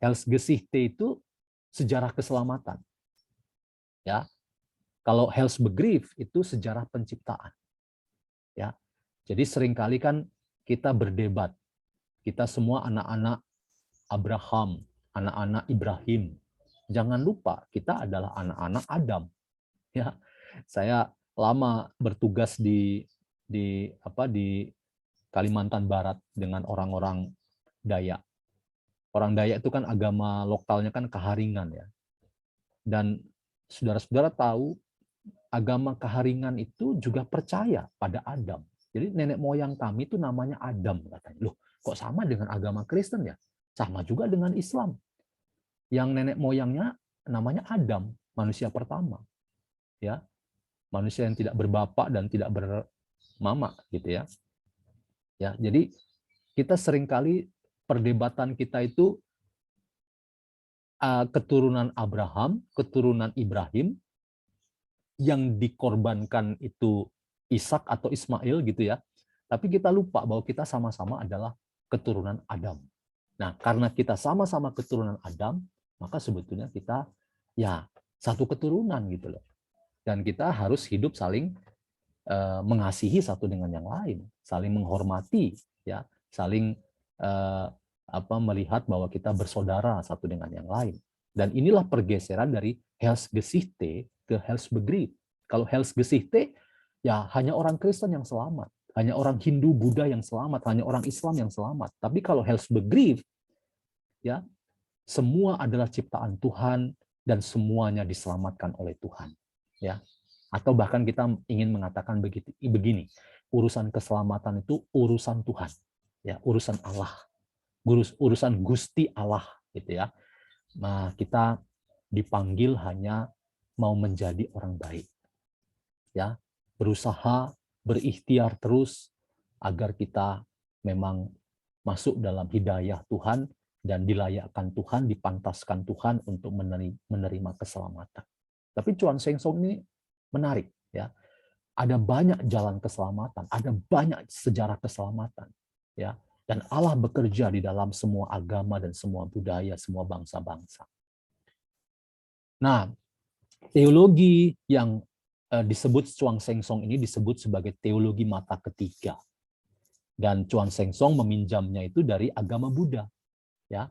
Heilsgeschichte itu sejarah keselamatan. Ya. Kalau Heilsbegriff itu sejarah penciptaan. Ya. Jadi seringkali kan kita berdebat. Kita semua anak-anak Abraham, anak-anak Ibrahim. Jangan lupa kita adalah anak-anak Adam. Ya. Saya lama bertugas di Kalimantan Barat dengan orang-orang Dayak. Orang Dayak itu kan agama lokalnya kan Kaharingan ya. Dan saudara-saudara tahu agama Kaharingan itu juga percaya pada Adam. Jadi nenek moyang kami itu namanya Adam katanya. Loh, kok sama dengan agama Kristen ya? Sama juga dengan Islam. Yang nenek moyangnya namanya Adam, manusia pertama. Ya. Manusia yang tidak berbapak dan tidak bermama gitu ya. Ya, jadi kita seringkali perdebatan kita itu keturunan Abraham, keturunan Ibrahim, yang dikorbankan itu Ishak atau Ismail gitu ya. Tapi kita lupa bahwa kita sama-sama adalah keturunan Adam. Nah, karena kita sama-sama keturunan Adam, maka sebetulnya kita ya satu keturunan gitu loh. Dan kita harus hidup saling mengasihi satu dengan yang lain, saling menghormati ya, saling melihat bahwa kita bersaudara satu dengan yang lain. Dan inilah pergeseran dari Heilsgeschichte ke Heilsbegriff. Kalau Heilsgeschichte ya hanya orang Kristen yang selamat, hanya orang Hindu, Buddha yang selamat, hanya orang Islam yang selamat. Tapi kalau Heilsbegriff ya semua adalah ciptaan Tuhan dan semuanya diselamatkan oleh Tuhan. Ya. Atau bahkan kita ingin mengatakan begini, urusan keselamatan itu urusan Tuhan. Ya, urusan Allah. Urusan Gusti Allah gitu ya. Nah, kita dipanggil hanya mau menjadi orang baik. Ya, berusaha berikhtiar terus agar kita memang masuk dalam hidayah Tuhan dan dilayakkan Tuhan, dipantaskan Tuhan untuk menerima keselamatan. Tapi Chuan Sheng Song ini menarik ya. Ada banyak jalan keselamatan, ada banyak sejarah keselamatan ya. Dan Allah bekerja di dalam semua agama dan semua budaya, semua bangsa-bangsa. Nah, teologi yang disebut Chuan Sheng Song ini disebut sebagai teologi mata ketiga. Dan Chuan Sheng Song meminjamnya itu dari agama Buddha. Ya.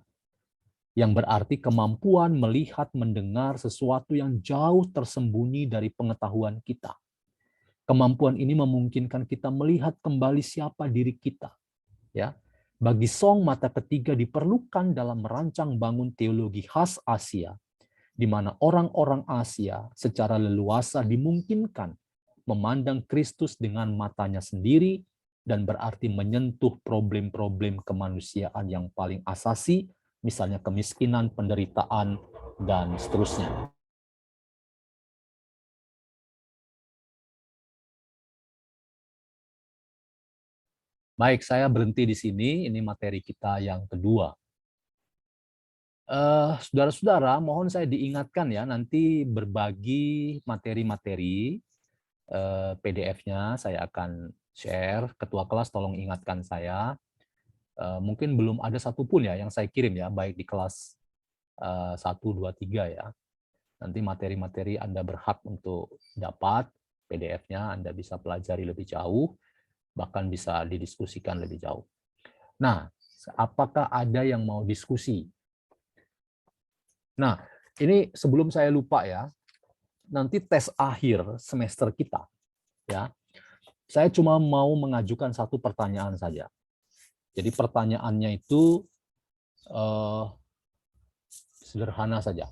Yang berarti kemampuan melihat, mendengar sesuatu yang jauh tersembunyi dari pengetahuan kita. Kemampuan ini memungkinkan kita melihat kembali siapa diri kita. Ya. Bagi Song, mata ketiga diperlukan dalam merancang bangun teologi khas Asia, di mana orang-orang Asia secara leluasa dimungkinkan memandang Kristus dengan matanya sendiri dan berarti menyentuh problem-problem kemanusiaan yang paling asasi, misalnya kemiskinan, penderitaan, dan seterusnya. Baik, saya berhenti di sini. Ini materi kita yang kedua. Saudara-saudara, mohon saya diingatkan ya, nanti berbagi materi-materi PDF-nya saya akan share. Ketua kelas tolong ingatkan saya. Mungkin belum ada satupun ya yang saya kirim ya, baik di kelas 1, 2, 3 ya. Nanti materi-materi Anda berhak untuk dapat PDF-nya, Anda bisa pelajari lebih jauh, bahkan bisa didiskusikan lebih jauh. Nah, apakah ada yang mau diskusi? Nah, ini sebelum saya lupa ya, nanti tes akhir semester kita, ya, Saya cuma mau mengajukan satu pertanyaan saja. Jadi pertanyaannya itu sederhana saja.